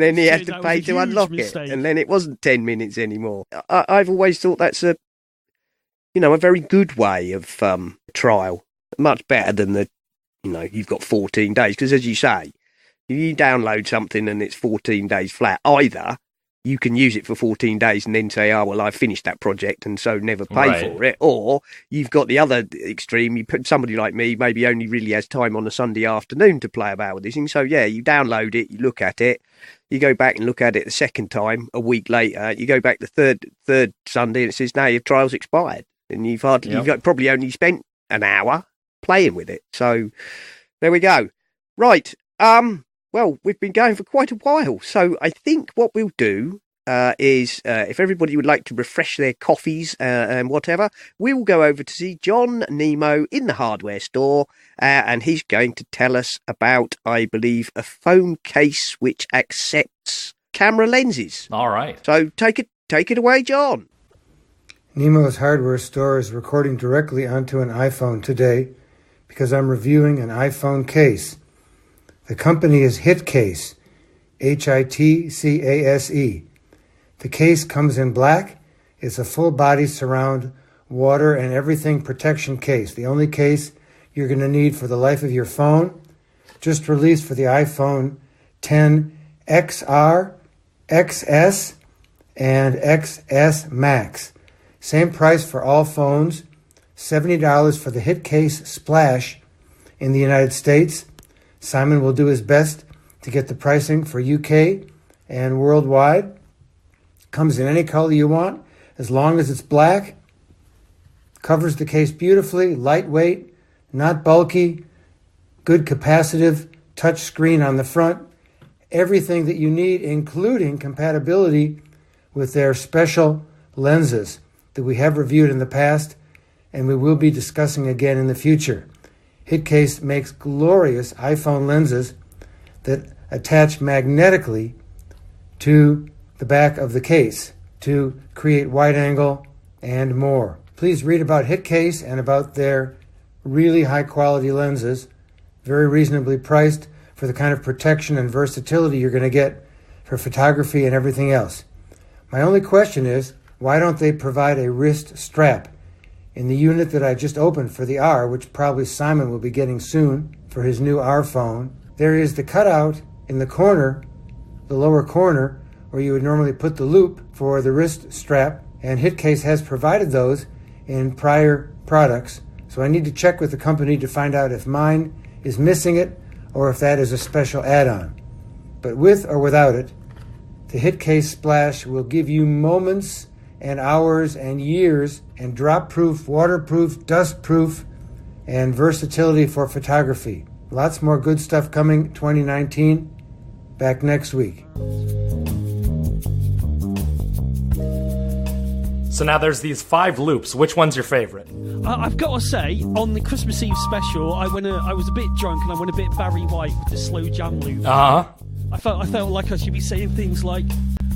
then he had to pay to unlock mistake. It, and then it wasn't 10 minutes anymore. I've always thought that's a very good way of trial, much better than you've got 14 days. Because as you say, if you download something and it's 14 days flat, either you can use it for 14 days and then say, oh, well, I've finished that project and so never pay for it. Or you've got the other extreme. You put somebody like me, maybe only really has time on a Sunday afternoon to play about with this thing. So, yeah, you download it, you look at it, you go back and look at it the second time, a week later, you go back the third Sunday and it says, now your trial's expired. And you've probably only spent an hour playing with it. So there we go. Right. Well, we've been going for quite a while, so I think what we'll do is, if everybody would like to refresh their coffees and whatever, we will go over to see John Nemo in the hardware store, and he's going to tell us about, I believe, a phone case which accepts camera lenses. All right. So take it away, John. Nemo's hardware store is recording directly onto an iPhone today because I'm reviewing an iPhone case. The company is Hitcase, Hitcase. The case comes in black. It's a full-body surround water and everything protection case. The only case you're going to need for the life of your phone. Just released for the iPhone X XR, XS, and XS Max. Same price for all phones. $70 for the Hitcase Splash in the United States. Simon will do his best to get the pricing for UK and worldwide. Comes in any color you want, as long as it's black. Covers the case beautifully, lightweight, not bulky, good capacitive, touch screen on the front. Everything that you need, including compatibility with their special lenses that we have reviewed in the past and we will be discussing again in the future. Hitcase makes glorious iPhone lenses that attach magnetically to the back of the case to create wide angle and more. Please read about Hitcase and about their really high quality lenses, very reasonably priced for the kind of protection and versatility you're going to get for photography and everything else. My only question is, why don't they provide a wrist strap? In the unit that I just opened for the R, which probably Simon will be getting soon for his new R phone, there is the cutout in the corner, the lower corner, where you would normally put the loop for the wrist strap, and Hitcase has provided those in prior products. So I need to check with the company to find out if mine is missing it or if that is a special add-on. But with or without it, the Hitcase Splash will give you moments and hours and years and drop-proof, waterproof, dust-proof, and versatility for photography. Lots more good stuff coming 2019. Back next week. So now there's these 5 loops. Which one's your favorite? I've got to say, on the Christmas Eve special, I was a bit drunk and I went a bit Barry White with the slow jam loop. Uh-huh. I felt like I should be saying things like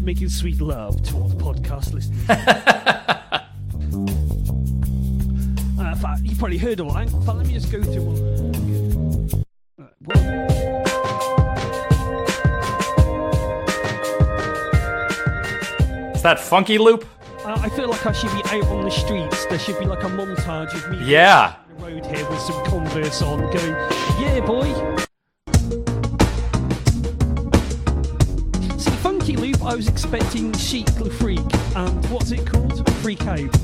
making sweet love to all the podcast listeners. In fact, you probably heard all that. In fact, let me just go through one. Is that funky loop? I feel like I should be out on the streets. There should be like a montage of me Yeah. on the road here with some Converse on, going, yeah, boy. See, funky loop, I was expecting Chic Le Freak, and what's it called? Freak Out.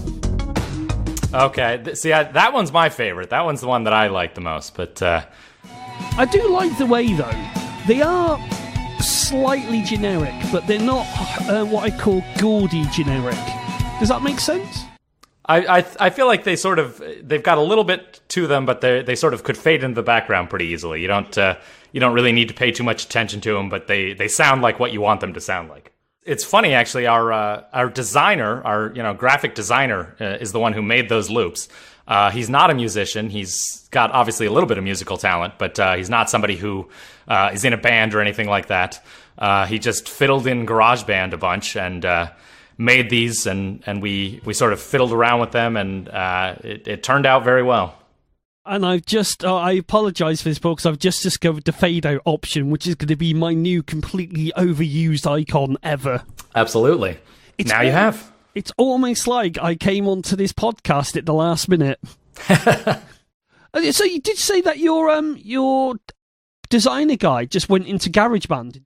Okay, that one's my favorite. That one's the one that I like the most, but... I do like the way, though. They are slightly generic, but they're not what I call gaudy generic. Does that make sense? I feel like they've got a little bit to them, but they sort of could fade into the background pretty easily. You don't really need to pay too much attention to them, but they sound like what you want them to sound like. It's funny, actually. Our designer, our graphic designer, is the one who made those loops. He's not a musician. He's got obviously a little bit of musical talent, but he's not somebody who is in a band or anything like that. He just fiddled in GarageBand a bunch and made these, and we sort of fiddled around with them, and it turned out very well. And I apologise for this, because I've just discovered the fade out option, which is going to be my new completely overused icon ever. Absolutely. Now you have. It's almost like I came onto this podcast at the last minute. So you did say that your designer guy just went into GarageBand?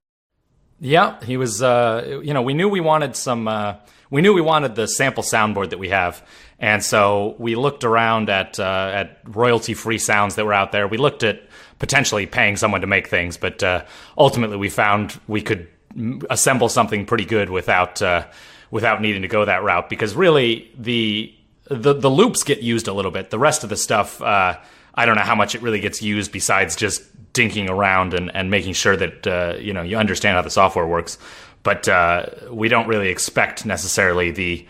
Yeah, he was. We knew we wanted we knew we wanted the sample soundboard that we have, and so we looked around at royalty-free sounds that were out there. We looked at potentially paying someone to make things, but ultimately we found we could assemble something pretty good without needing to go that route. Because really, the loops get used a little bit. The rest of the stuff, I don't know how much it really gets used besides just dinking around and making sure that you understand how the software works. But we don't really expect necessarily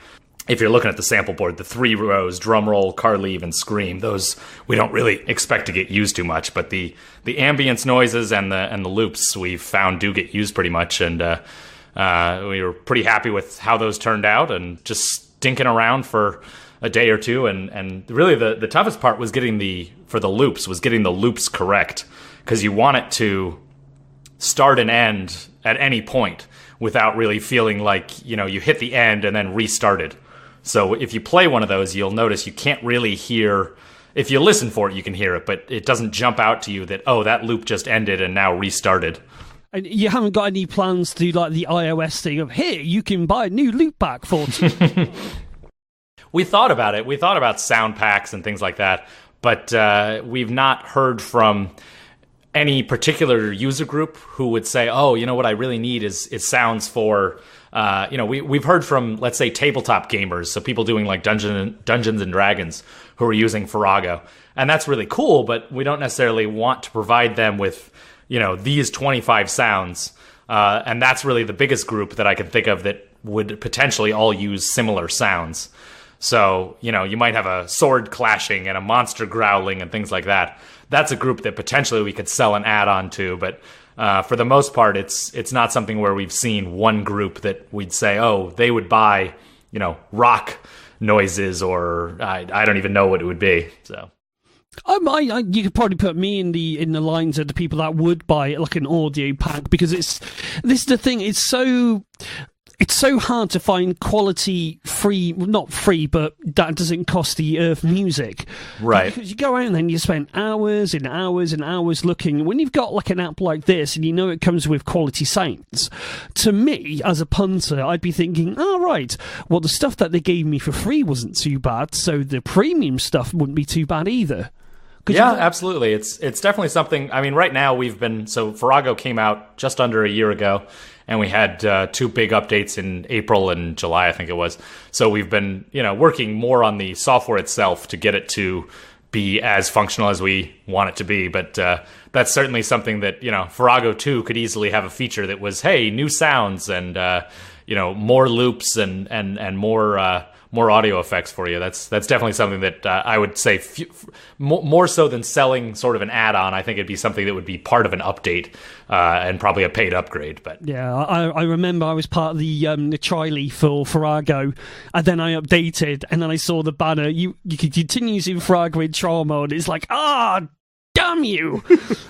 if you're looking at the sample board, the 3 rows, drum roll, car leave, and scream, those we don't really expect to get used too much. But the ambience noises and the loops we've found do get used pretty much, and we were pretty happy with how those turned out, and just dinking around for a day or two. And really the toughest part was getting the loops correct, because you want it to start and end at any point without really feeling like, you hit the end and then restarted. So if you play one of those, you'll notice you can't really hear. If you listen for it, you can hear it, but it doesn't jump out to you that, oh, that loop just ended and now restarted. And you haven't got any plans to do like the iOS thing of, here, you can buy a new Loopback for We thought about it. We thought about sound packs and things like that, but we've not heard from any particular user group who would say, oh, what I really need is sounds for, we've heard from, let's say, tabletop gamers, so people doing like Dungeons and Dragons who are using Farrago. And that's really cool, but we don't necessarily want to provide them with, these 25 sounds. And that's really the biggest group that I can think of that would potentially all use similar sounds. So, you might have a sword clashing and a monster growling and things like that. That's a group that potentially we could sell an add-on to, but for the most part, it's not something where we've seen one group that we'd say, oh, they would buy, rock noises, or I don't even know what it would be. So, you could probably put me in the lines of the people that would buy like an audio pack, because this is the thing. It's so hard to find quality not free, but that doesn't cost the earth music. Right. Because you go out and you spend hours and hours and hours looking. When you've got like an app like this and it comes with quality sounds, to me, as a punter, I'd be thinking, right, well, the stuff that they gave me for free wasn't too bad, so the premium stuff wouldn't be too bad either. Yeah, absolutely. It's definitely something. I mean, right now so Farrago came out just under a year ago, and we had 2 big updates in April and July, I think it was. So we've been, working more on the software itself to get it to be as functional as we want it to be. But that's certainly something that, Farrago 2 could easily have a feature that was, hey, new sounds and, more loops and more audio effects for you. That's definitely something that I would say more so than selling sort of an add-on. I think it'd be something that would be part of an update and probably a paid upgrade. But yeah, I remember I was part of the tri-leaf for Farrago, and then I updated, and then I saw the banner. You could continue using Farrago in trial mode. It's like, damn you!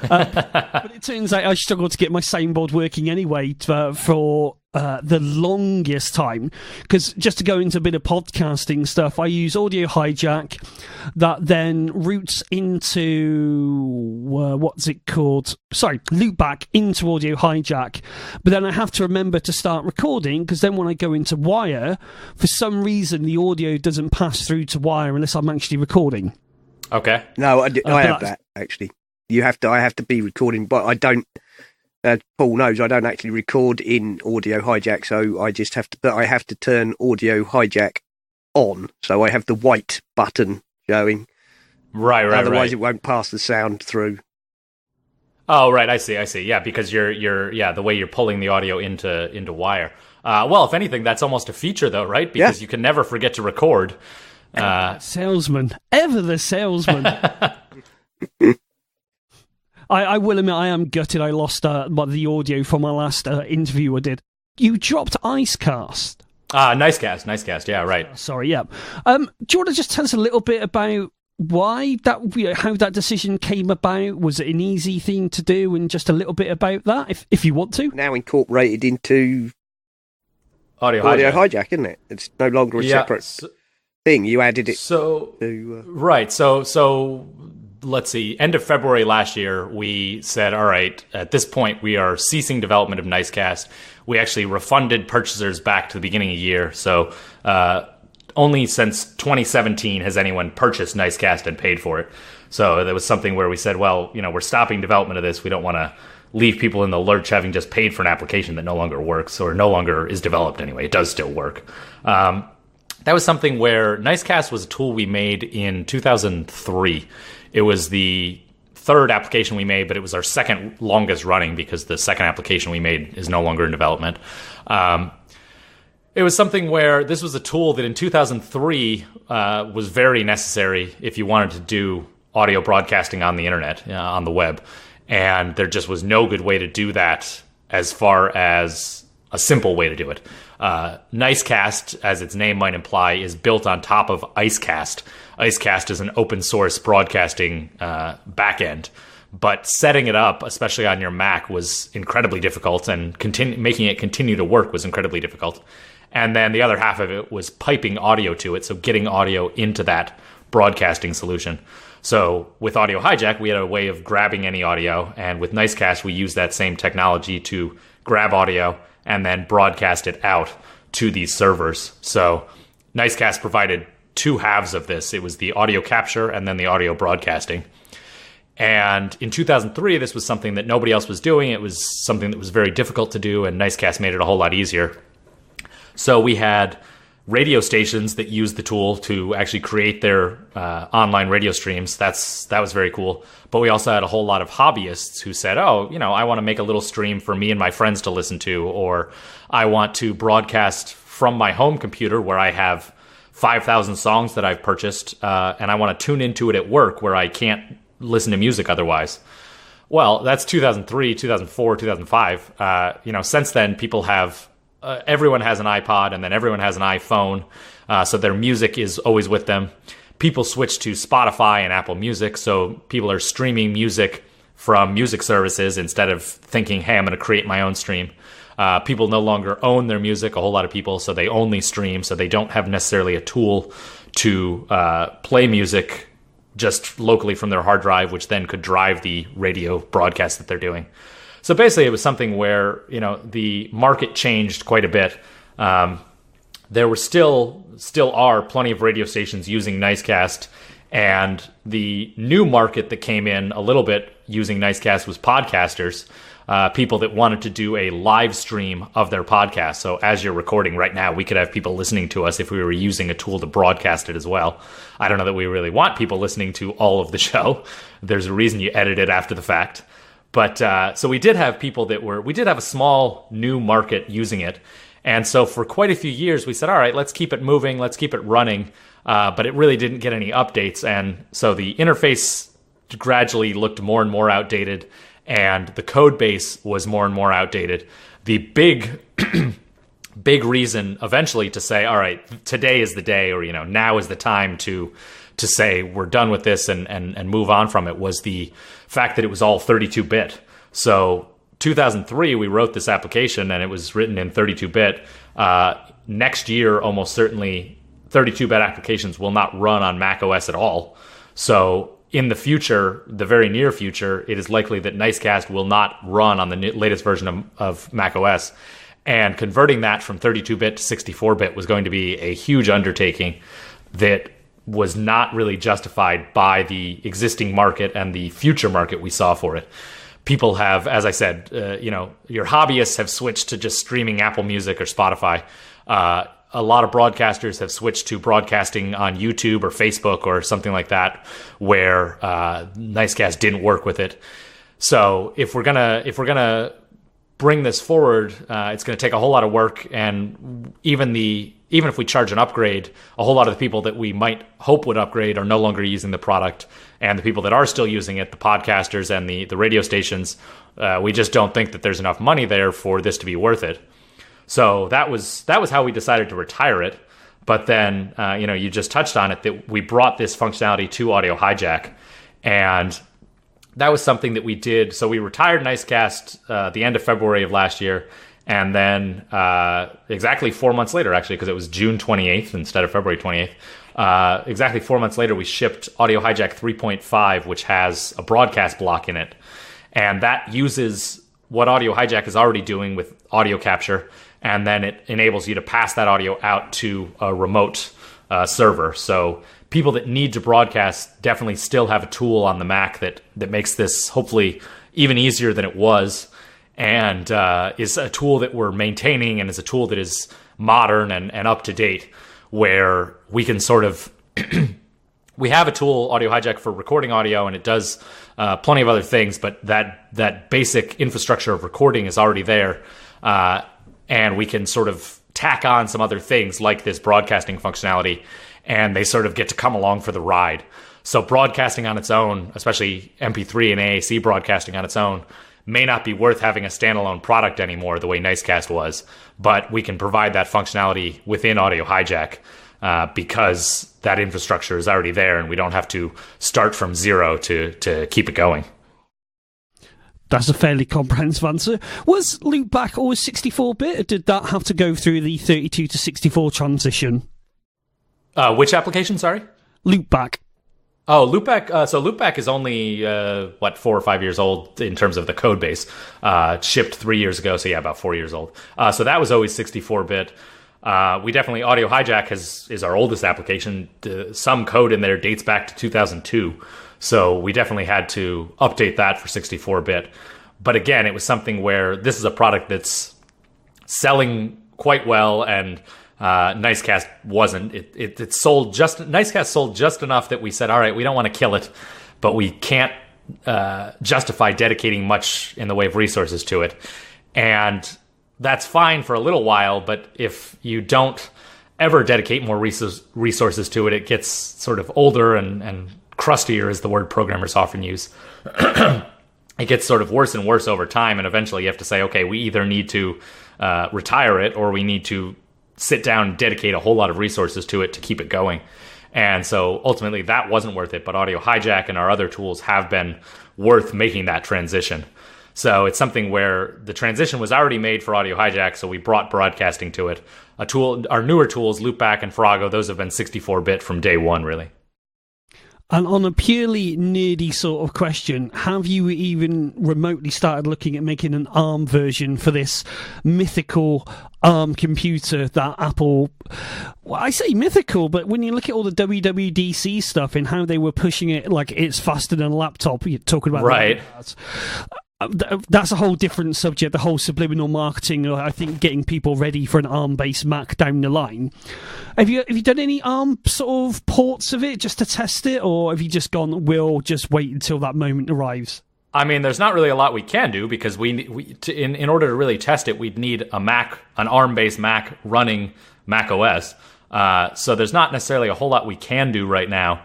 But it turns out I struggled to get my soundboard working anyway for the longest time, because just to go into a bit of podcasting stuff, I use Audio Hijack that then routes into Loopback into Audio Hijack, but then I have to remember to start recording, because then when I go into Wire, for some reason the audio doesn't pass through to Wire unless I'm actually recording. Okay. No, I have that actually. I have to be recording, but I don't. Paul knows I don't actually record in Audio Hijack, so I have to turn Audio Hijack on, so I have the white button showing. Right. Otherwise, it won't pass the sound through. Oh, right. I see. Yeah, because you're the way you're pulling the audio into Wire. Well, if anything, that's almost a feature, though, right? Because you can never forget to record. Salesman, ever the salesman. I will admit, I am gutted I lost the audio from my last interview I did. You dropped Icecast. Nicecast, yeah, right. Sorry, yeah. Do you want to just tell us a little bit about how that decision came about? Was it an easy thing to do, and just a little bit about that, if you want to? Now incorporated into Audio Hijack, isn't it? It's no longer a separate thing. You added it right. So let's see, end of February last year, we said, all right, at this point, we are ceasing development of Nicecast. We actually refunded purchasers back to the beginning of the year. So only since 2017 has anyone purchased Nicecast and paid for it. So that was something where we said, well, we're stopping development of this. We don't want to leave people in the lurch having just paid for an application that no longer works or no longer is developed anyway. It does still work. That was something where Nicecast was a tool we made in 2003. It was the third application we made, but it was our second longest running because the second application we made is no longer in development. It was something where this was a tool that in 2003 was very necessary if you wanted to do audio broadcasting on the internet, on the web. And there just was no good way to do that as far as a simple way to do it. Nicecast, as its name might imply, is built on top of Icecast. Icecast is an open source broadcasting backend. But setting it up, especially on your Mac, was incredibly difficult, and making it continue to work was incredibly difficult. And then the other half of it was piping audio to it, so getting audio into that broadcasting solution. So with Audio Hijack, we had a way of grabbing any audio, and with Nicecast, we used that same technology to grab audio and then broadcast it out to these servers. So Nicecast provided two halves of this. It was the audio capture and then the audio broadcasting. And in 2003, this was something that nobody else was doing. It was something that was very difficult to do, and Nicecast made it a whole lot easier. So we had radio stations that used the tool to actually create their online radio streams. That was very cool. But we also had a whole lot of hobbyists who said, oh, I want to make a little stream for me and my friends to listen to, or I want to broadcast from my home computer where I have 5,000 songs that I've purchased, and I want to tune into it at work where I can't listen to music otherwise. Well, that's 2003, 2004, 2005. Since then, people have everyone has an iPod, and then everyone has an iPhone, so their music is always with them. People switch to Spotify and Apple Music, so people are streaming music from music services instead of thinking, hey, I'm going to create my own stream. People no longer own their music, a whole lot of people, so they only stream, so they don't have necessarily a tool to play music just locally from their hard drive, which then could drive the radio broadcast that they're doing. So basically, it was something where the market changed quite a bit. There were still are plenty of radio stations using Nicecast, and the new market that came in a little bit using Nicecast was podcasters, people that wanted to do a live stream of their podcast. So as you're recording right now, we could have people listening to us if we were using a tool to broadcast it as well. I don't know that we really want people listening to all of the show. There's a reason you edit it after the fact. But so we did have people we did have a small new market using it. And so for quite a few years, we said, all right, let's keep it moving, let's keep it running. But it really didn't get any updates. And so the interface gradually looked more and more outdated, and the code base was more and more outdated. The big reason eventually to say, all right, today is the day, or now is the time to say we're done with this and move on from it, was the fact that it was all 32-bit. So 2003, we wrote this application, and it was written in 32-bit. Next year, almost certainly, 32-bit applications will not run on Mac OS at all. So in the future, the very near future, it is likely that Nicecast will not run on the latest version of Mac OS. And converting that from 32-bit to 64-bit was going to be a huge undertaking that was not really justified by the existing market and the future market we saw for it. People have, as I said, your hobbyists have switched to just streaming Apple Music or Spotify. A lot of broadcasters have switched to broadcasting on YouTube or Facebook or something like that, where Nicecast didn't work with it. So if we're gonna bring this forward, it's going to take a whole lot of work, and even if we charge an upgrade, a whole lot of the people that we might hope would upgrade are no longer using the product, and the people that are still using it, the podcasters and the radio stations, we just don't think that there's enough money there for this to be worth it. So that was how we decided to retire it. But then, you just touched on it, that we brought this functionality to Audio Hijack, and that was something that we did. So we retired Nicecast the end of February of last year, And then exactly 4 months later, actually, because it was June 28th instead of February 28th, exactly 4 months later, we shipped Audio Hijack 3.5, which has a broadcast block in it. And that uses what Audio Hijack is already doing with audio capture, and then it enables you to pass that audio out to a remote server. So people that need to broadcast definitely still have a tool on the Mac that makes this hopefully even easier than it was, and is a tool that we're maintaining, and is a tool that is modern and up to date, where we can sort of we have a tool, Audio Hijack, for recording audio, and it does plenty of other things, but that basic infrastructure of recording is already there, and we can sort of tack on some other things like this broadcasting functionality, and they sort of get to come along for the ride. So broadcasting on its own, especially MP3 and AAC broadcasting on its own, may not be worth having a standalone product anymore the way Nicecast was, but we can provide that functionality within Audio Hijack because that infrastructure is already there, and we don't have to start from zero to keep it going. That's a fairly comprehensive answer. Was Loopback always 64-bit, or did that have to go through the 32 to 64 transition? Which application, sorry? Loopback. Oh, Loopback. So Loopback is only, 4 or 5 years old in terms of the code base. Shipped 3 years ago, so yeah, about 4 years old. So that was always 64-bit. We definitely, Audio Hijack is our oldest application. Some code in there dates back to 2002. So we definitely had to update that for 64-bit. But again, it was something where this is a product that's selling quite well, and Nicecast wasn't. It sold Nicecast sold just enough that we said, all right, we don't want to kill it, but we can't justify dedicating much in the way of resources to it. And that's fine for a little while, but if you don't ever dedicate more resources to it, it gets sort of older and crustier is the word programmers often use. It gets sort of worse and worse over time, and eventually you have to say, okay, we either need to retire it, or we need to sit down and dedicate a whole lot of resources to it to keep it going. And so ultimately that wasn't worth it, but Audio Hijack and our other tools have been worth making that transition. So it's something where the transition was already made for Audio Hijack, so we brought broadcasting to it. Our newer tools, Loopback and Farrago, those have been 64-bit from day one, really. And on a purely nerdy sort of question, have you even remotely started looking at making an ARM version for this mythical ARM computer that Apple... Well, I say mythical, but when you look at all the WWDC stuff and how they were pushing it like it's faster than a laptop, you're talking about... Right. That's a whole different subject, the whole subliminal marketing, I think getting people ready for an ARM-based Mac down the line. Have you done any ARM sort of ports of it just to test it, or have you just gone, we'll just wait until that moment arrives? I mean, there's not really a lot we can do, because in order to really test it, we'd need an ARM-based Mac running Mac OS. So there's not necessarily a whole lot we can do right now.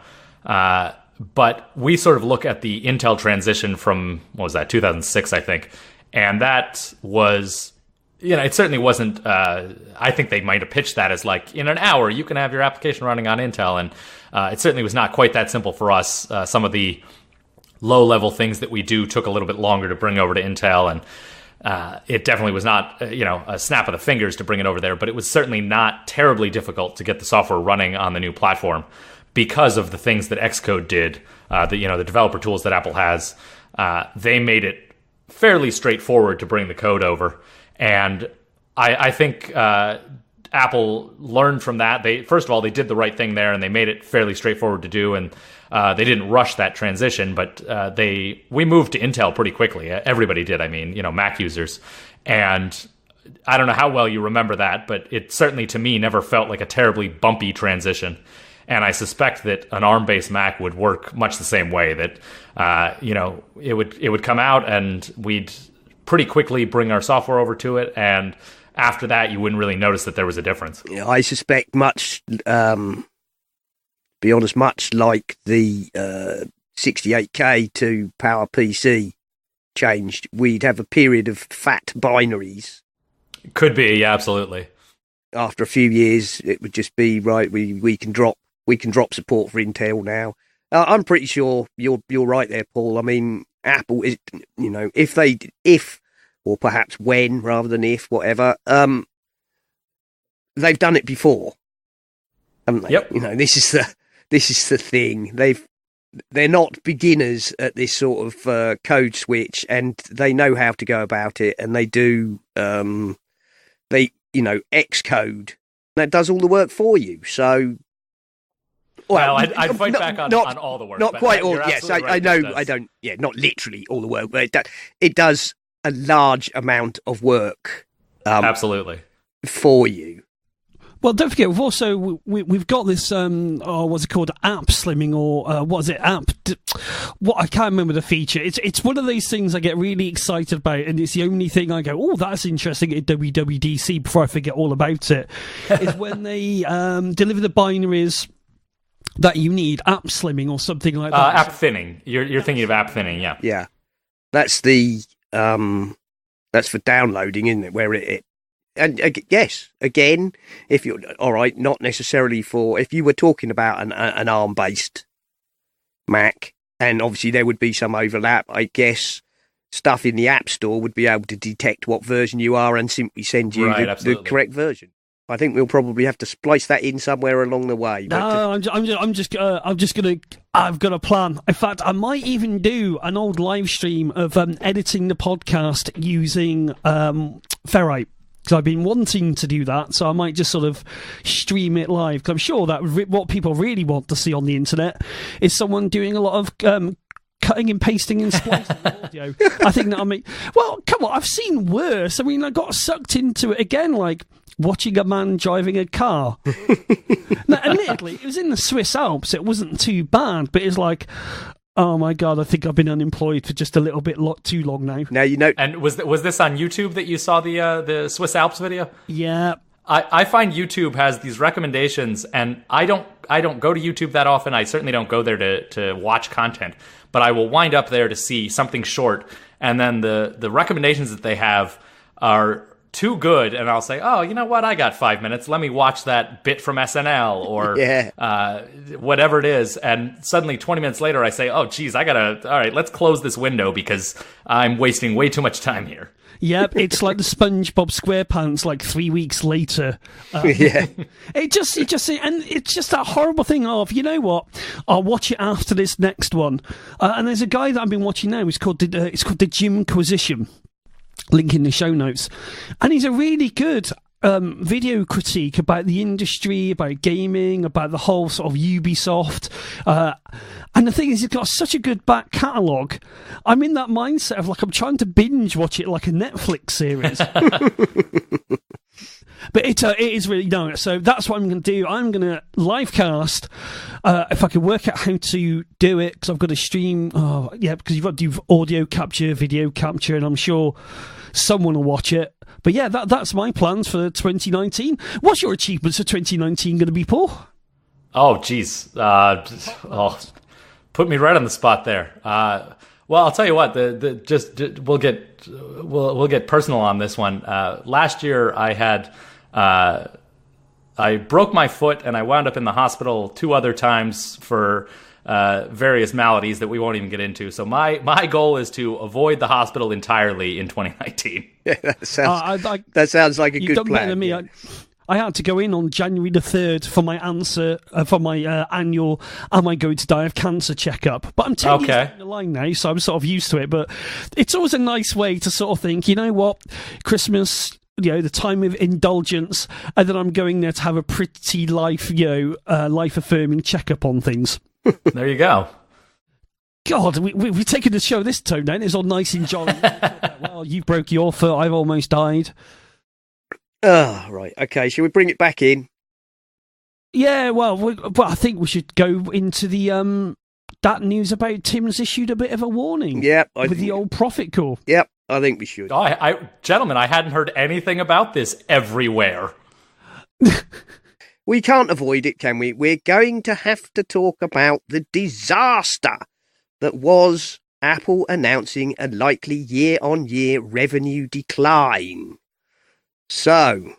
But we sort of look at the Intel transition from, 2006, I think. And that was, it certainly wasn't, I think they might have pitched that as like, in an hour, you can have your application running on Intel. And it certainly was not quite that simple for us. Some of the low-level things that we do took a little bit longer to bring over to Intel. And it definitely was not, a snap of the fingers to bring it over there. But it was certainly not terribly difficult to get the software running on the new platform, because of the things that Xcode did, the developer tools that Apple has. They made it fairly straightforward to bring the code over. And I think Apple learned from that. First of all, they did the right thing there, and they made it fairly straightforward to do, and they didn't rush that transition, but we moved to Intel pretty quickly. Everybody did, Mac users. And I don't know how well you remember that, but it certainly, to me, never felt like a terribly bumpy transition. And I suspect that an ARM-based Mac would work much the same way, that, it would come out and we'd pretty quickly bring our software over to it. And after that, you wouldn't really notice that there was a difference. Yeah, I suspect much like the 68K to PowerPC changed, we'd have a period of fat binaries. Could be, yeah, absolutely. After a few years, it would just be, right, we can drop support for Intel now. I'm pretty sure you're right there, Paul. I mean, Apple is, if or perhaps when rather than if, whatever. They've done it before, haven't they? Yep. This is the thing. They're not beginners at this sort of code switch, and they know how to go about it, and they do Xcode. That does all the work for you. So, well, I'd fight back on all the work. Not quite all. Yes, Right, I know. I don't. Yeah, not literally all the work, but it does a large amount of work. Absolutely. For you. Well, don't forget, we've got this, what's it called, app slimming, or what is it, what, I can't remember the feature. It's one of those things I get really excited about, and it's the only thing I go, oh, that's interesting at WWDC before I forget all about it, is when they deliver the binaries that you need, app slimming or something like that. App thinning. You're thinking of app thinning, yeah. Yeah. That's that's for downloading, isn't it, where it and yes, again, if you're all right, not necessarily for if you were talking about an ARM-based Mac, and obviously there would be some overlap. I guess stuff in the App Store would be able to detect what version you are and simply send you the correct version. I think we'll probably have to splice that in somewhere along the way. No, I've got a plan. In fact, I might even do an old live stream of editing the podcast using Ferrite. Because I've been wanting to do that, so I might just sort of stream it live. Because I'm sure that what people really want to see on the internet is someone doing a lot of cutting and pasting and splicing audio. I think that'll make... Well, come on, I've seen worse. I mean, I got sucked into it again, like watching a man driving a car. Now, admittedly, it was in the Swiss Alps. It wasn't too bad, but it's like... Oh my God, I think I've been unemployed for just a little bit too long now. Now you know. And was this on YouTube that you saw the Swiss Alps video? Yeah. I find YouTube has these recommendations, and I don't go to YouTube that often. I certainly don't go there to watch content, but I will wind up there to see something short, and then the recommendations that they have are too good, and I'll say, oh, you know what? I got 5 minutes. Let me watch that bit from SNL or whatever it is. And suddenly 20 minutes later, I say, oh, geez, all right, let's close this window because I'm wasting way too much time here. Yep, it's like the SpongeBob SquarePants, like 3 weeks later. Yeah. And it's just that horrible thing of, you know what? I'll watch it after this next one. And there's a guy that I've been watching now. It's called the Jimquisition. Link in the show notes, and he's a really good video critique about the industry, about gaming, about the whole sort of Ubisoft, and the thing is, he's got such a good back catalogue. I'm in that mindset of like I'm trying to binge watch it like a Netflix series. But it is really no. So that's what I'm going to do. I'm going to live cast. If I can work out how to do it, because I've got to stream. Oh, yeah, because you've got to do audio capture, video capture, and I'm sure someone will watch it. But yeah, that's my plans for 2019. What's your achievements for 2019 going to be, Paul? Oh, geez. Put me right on the spot there. Well, I'll tell you what. We'll get personal on this one. Last year, I broke my foot and I wound up in the hospital 2 other times for various maladies that we won't even get into. So my goal is to avoid the hospital entirely in 2019. Yeah, that sounds like a good plan. Better than me. Yeah. I had to go in on January the 3rd for my annual "Am I going to die of cancer?" checkup. But I'm 10 years down the line now, so I'm sort of used to it. But it's always a nice way to sort of think, you know what, Christmas, the time of indulgence, and then I'm going there to have a pretty life-affirming checkup on things. There you go. God, we've taken the show this tone down. It's all nice and jolly. Well, you broke your foot. I've almost died. Oh, right. Okay, shall we bring it back in? Yeah, well, I think we should go into the that news about Tim's issued a bit of a warning. Yep. With the old profit call. Yep, I think we should. Gentlemen, I hadn't heard anything about this everywhere. We can't avoid it, can we? We're going to have to talk about the disaster that was Apple announcing a likely year-on-year revenue decline. So,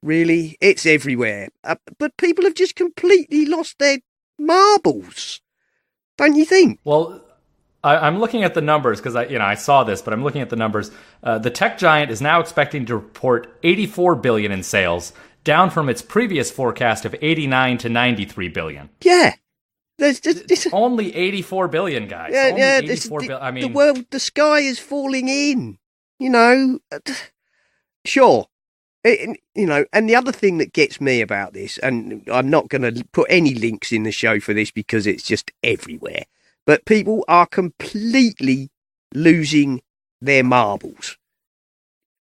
really? It's everywhere. But people have just completely lost their marbles, don't you think? Well, I'm looking at the numbers because I saw this, but I'm looking at the numbers. The tech giant is now expecting to report 84 billion in sales, down from its previous forecast of 89 to 93 billion. Yeah. There's only 84 billion, guys. Yeah, only 84 billion. I mean, the sky is falling in. Sure. And the other thing that gets me about this, and I'm not going to put any links in the show for this because it's just everywhere, but people are completely losing their marbles.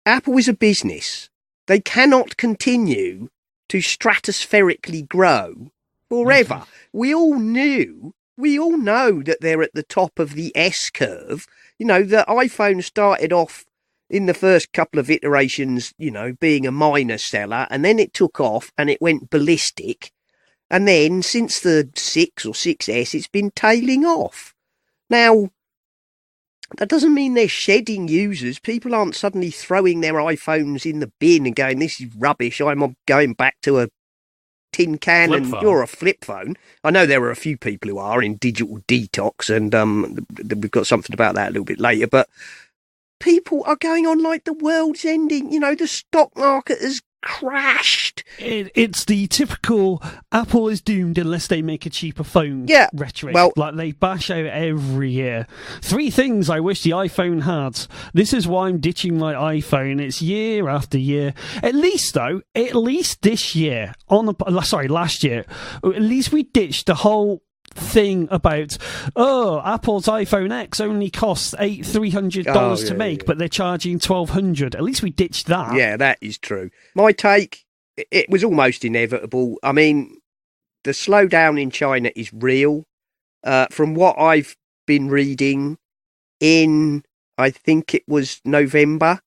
Apple is a business. They cannot continue to stratospherically grow forever. We all know that they're at the top of the S curve. The iPhone started off in the first couple of iterations, being a minor seller, and then it took off and it went ballistic. And then since the 6 or 6S, it's been tailing off. Now, that doesn't mean they're shedding users. People aren't suddenly throwing their iPhones in the bin and going, this is rubbish, I'm going back to a tin can flip and phone. You're a flip phone. I know there are a few people who are in digital detox, and we've got something about that a little bit later, but people are going on like the world's ending. The stock market has crashed. It's the typical Apple is doomed unless they make a cheaper phone rhetoric. Well, like they bash out every year. 3 things I wish the iPhone had. This is why I'm ditching my iPhone. It's year after year. At least this year, last year, at least we ditched the whole thing about Apple's iPhone X only costs $300 to make, but they're charging $1,200. At least we ditched that. Yeah, that is true. My take, it was almost inevitable. I mean, the slowdown in China is real. From what I've been reading, I think it was November,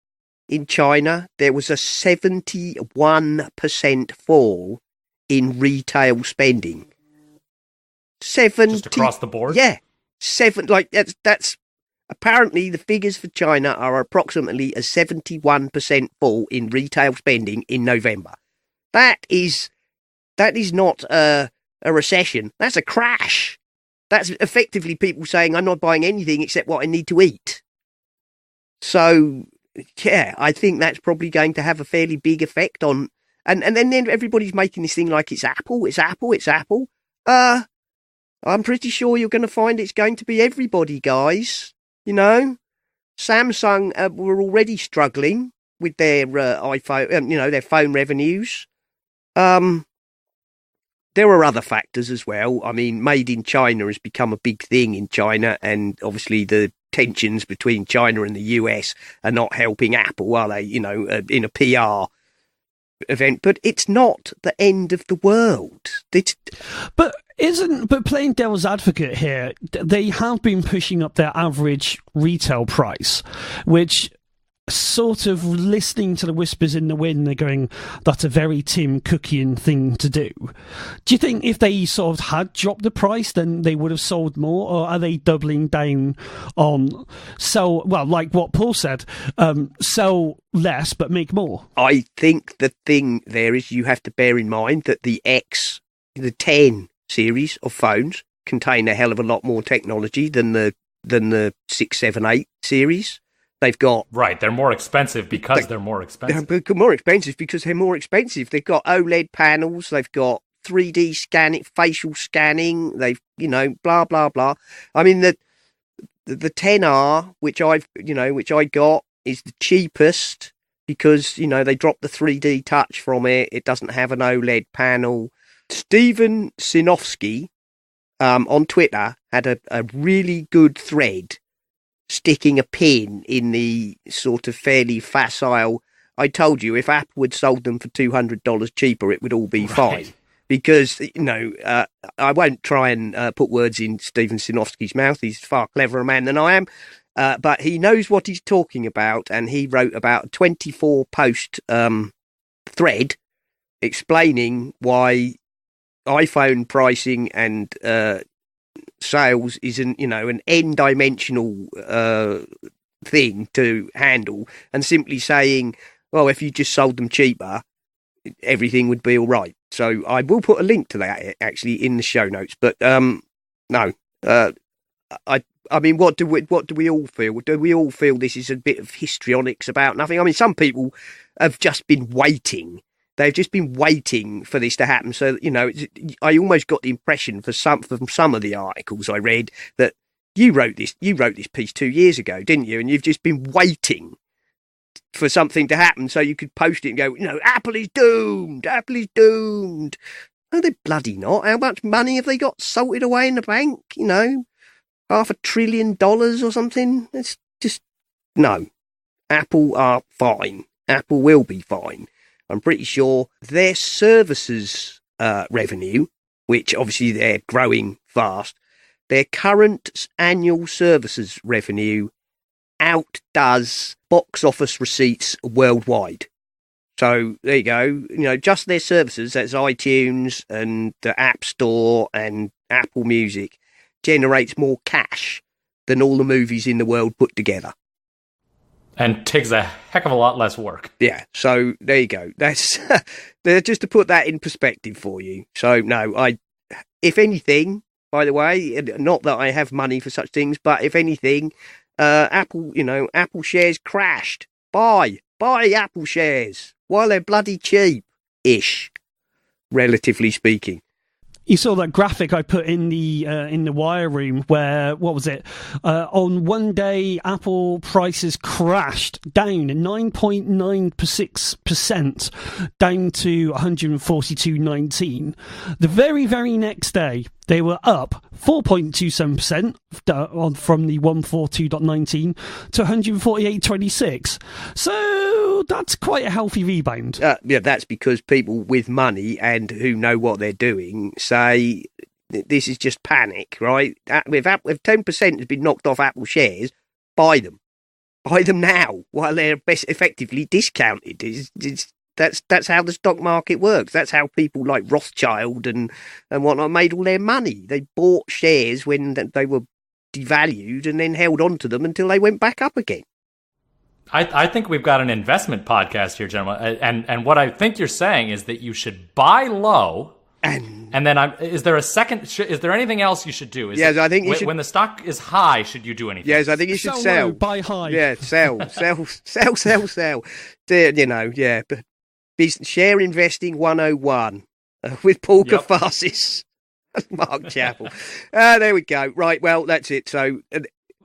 in China, there was a 71% fall in retail spending. Just across the board? Yeah. That's apparently the figures for China are approximately a 71% fall in retail spending in November. That is not a recession. That's a crash. That's effectively people saying, I'm not buying anything except what I need to eat. So, yeah, I think that's probably going to have a fairly big effect on... And then everybody's making this thing like it's Apple. I'm pretty sure you're going to find it's going to be everybody, guys. Samsung were already struggling with their iPhone, their phone revenues. There are other factors as well. I mean, made in China has become a big thing in China, and obviously the tensions between China and the US are not helping Apple, are they? In a PR event, but it's not the end of the world. But playing devil's advocate here, they have been pushing up their average retail price, which sort of listening to the whispers in the wind, they're going, that's a very Tim Cookian thing to do. Do you think if they sort of had dropped the price, then they would have sold more, or are they doubling down on like what Paul said, sell less but make more? I think the thing there is you have to bear in mind that the 10 series of phones contain a hell of a lot more technology than the 6, 7, 8 series. They've got... Right, they're more expensive because they're more expensive. They're more expensive because they're more expensive. They've got OLED panels, they've got 3D scanning, facial scanning, they've, blah, blah, blah. I mean, the 10R, which I got, is the cheapest because, they dropped the 3D touch from it. It doesn't have an OLED panel. Stephen Sinofsky on Twitter had a really good thread sticking a pin in the sort of fairly facile, I told you, if Apple had sold them for $200 cheaper, it would all be fine. Because, I won't try and put words in Stephen Sinofsky's mouth. He's a far cleverer man than I am. But he knows what he's talking about, and he wrote about a 24-post thread explaining why iPhone pricing and sales is an n-dimensional thing to handle, and simply saying, well, if you just sold them cheaper, everything would be all right. So I will put a link to that actually in the show notes. But no, I mean, what do we all feel? Do we all feel this is a bit of histrionics about nothing? I mean, some people have just been waiting. They've just been waiting for this to happen. So, I almost got the impression from some of the articles I read that you wrote this piece 2 years ago, didn't you? And you've just been waiting for something to happen so you could post it and go, Apple is doomed. Apple is doomed. No, they're bloody not. How much money have they got salted away in the bank? $500 billion or something? It's just, no. Apple are fine. Apple will be fine. I'm pretty sure their services revenue, which obviously they're growing fast, their current annual services revenue outdoes box office receipts worldwide. So there you go. Just their services, that's iTunes and the App Store and Apple Music, generates more cash than all the movies in the world put together. And takes a heck of a lot less work. Yeah, so there you go. That's just to put that in perspective for you. So no, if anything, by the way, not that I have money for such things, but if anything, Apple shares crashed. Buy Apple shares while they're bloody cheap-ish, relatively speaking. You saw that graphic I put in the wire room where, what was it? On one day, Apple prices crashed down 9.96%, down to 142.19. The very, very next day, they were up 4.27% from the 142.19 to 148.26. So that's quite a healthy rebound. Yeah, that's because people with money and who know what they're doing say this is just panic, right? If 10% has been knocked off Apple shares, buy them. Buy them now while they're best effectively discounted. That's how the stock market works. That's how people like Rothschild and whatnot made all their money. They bought shares when they were devalued and then held on to them until they went back up again. I think we've got an investment podcast here, gentlemen. And what I think you're saying is that you should buy low. And then, is there a second? Is there anything else you should do? Yes, I think you should. When the stock is high, should you do anything? Yes, I think you should sell. Low, buy high. Yeah, sell. Yeah. Share Investing 101 with Paul Kafasis and Mark Chappell. There we go. Right, well, that's it. So,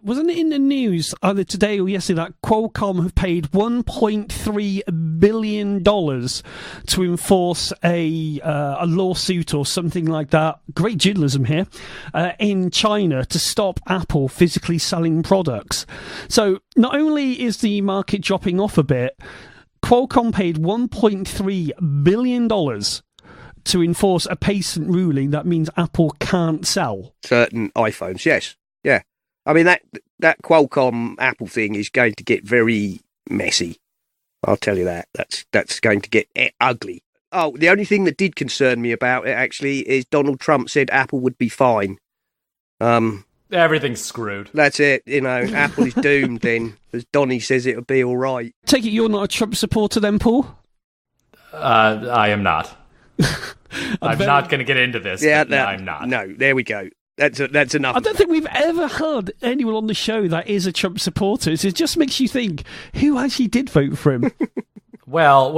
wasn't it in the news either today or yesterday that Qualcomm have paid $1.3 billion to enforce a lawsuit or something like that? Great journalism here in China to stop Apple physically selling products. So not only is the market dropping off a bit, Qualcomm paid $1.3 billion to enforce a patent ruling that means Apple can't sell certain iPhones. Yes, yeah. I mean, that Qualcomm Apple thing is going to get very messy. I'll tell you that. That's going to get ugly. Oh, the only thing that did concern me about it, actually, is Donald Trump said Apple would be fine. Everything's screwed. That's it. Apple is doomed then, as Donnie says it'll be all right. Take it you're not a Trump supporter then, Paul? I am not. I'm not going to get into this. Yeah, I'm not. No, there we go. That's enough. I don't think we've ever had anyone on the show that is a Trump supporter. It just makes you think, who actually did vote for him? Well,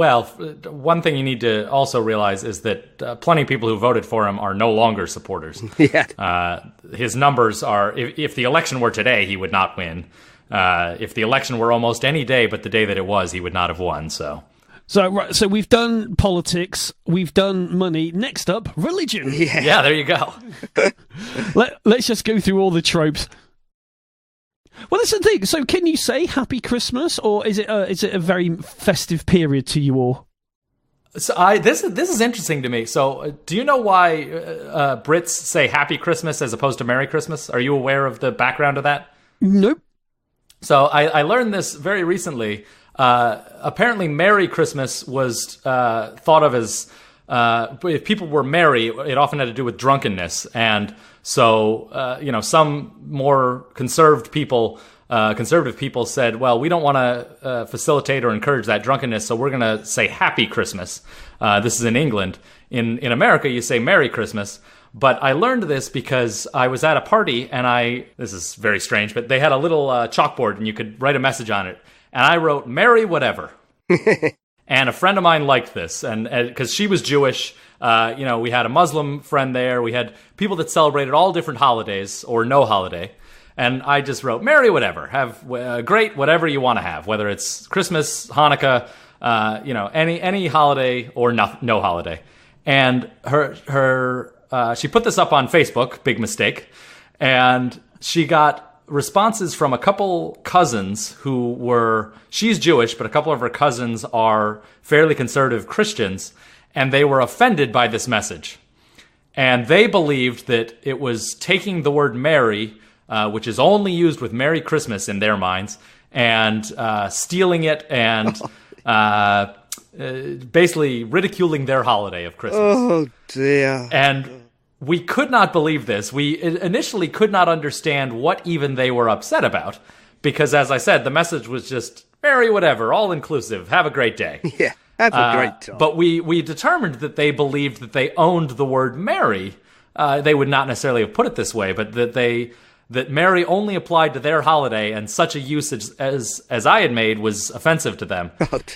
one thing you need to also realize is that plenty of people who voted for him are no longer supporters. Yeah. His numbers are, if the election were today, he would not win. If the election were almost any day but the day that it was, he would not have won, So we've done politics, we've done money. Next up, religion. Yeah, there you go. Let's just go through all the tropes. Well, that's the thing. So, can you say Happy Christmas, or is it a very festive period to you all? So, this is interesting to me. So, do you know why Brits say Happy Christmas as opposed to Merry Christmas? Are you aware of the background of that? Nope. So, I learned this very recently. Apparently, Merry Christmas was thought of as if people were merry, it often had to do with drunkenness, and so some more conservative people said, well, we don't want to facilitate or encourage that drunkenness, so we're going to say Happy Christmas. This is in England. In America, you say Merry Christmas. But I learned this because I was at a party, and this is very strange, but they had a little chalkboard, and you could write a message on it. And I wrote, Mary whatever. And a friend of mine liked this, and because she was Jewish, we had a Muslim friend there. We had people that celebrated all different holidays or no holiday. And I just wrote, Mary whatever. Have great whatever you want to have, whether it's Christmas, Hanukkah, any holiday or no holiday. And she put this up on Facebook, big mistake, and she got responses from a couple cousins she's Jewish, but a couple of her cousins are fairly conservative Christians, and they were offended by this message. And they believed that it was taking the word Mary, which is only used with Merry Christmas in their minds, and stealing it and basically ridiculing their holiday of Christmas. Oh, dear. And we could not believe this. We initially could not understand what even they were upset about, because, as I said, the message was just, Merry whatever, all-inclusive, have a great day. Yeah, have a great time. But we determined that they believed that they owned the word Merry. They would not necessarily have put it this way, but that Merry only applied to their holiday, and such a usage as I had made was offensive to them.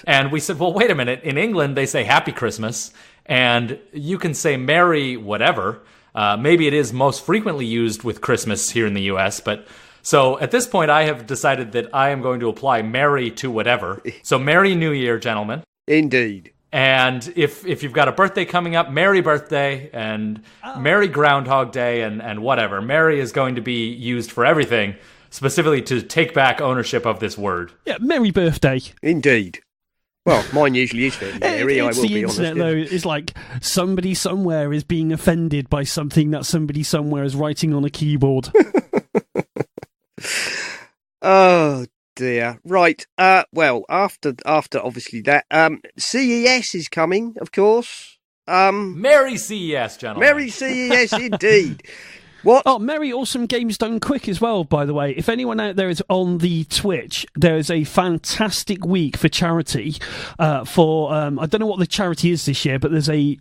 And we said, well, wait a minute. In England, they say Happy Christmas, and you can say Merry whatever. Maybe it is most frequently used with Christmas here in the U.S., but so at this point, I have decided that I am going to apply Merry to whatever. So Merry New Year, gentlemen. Indeed. And if you've got a birthday coming up, Merry birthday, and Merry Groundhog Day, and whatever. Merry is going to be used for everything, specifically to take back ownership of this word. Yeah, Merry birthday. Indeed. Well, mine usually is fairly merry, I will be honest. The internet, though, is like somebody somewhere is being offended by something that somebody somewhere is writing on a keyboard. Oh, dear. Right. Well, after obviously that, CES is coming, of course. Merry CES, gentlemen. Merry CES, indeed. What? Oh, Merry Awesome Games Done Quick as well, by the way. If anyone out there is on the Twitch, there is a fantastic week for charity. I don't know what the charity is this year, but there's a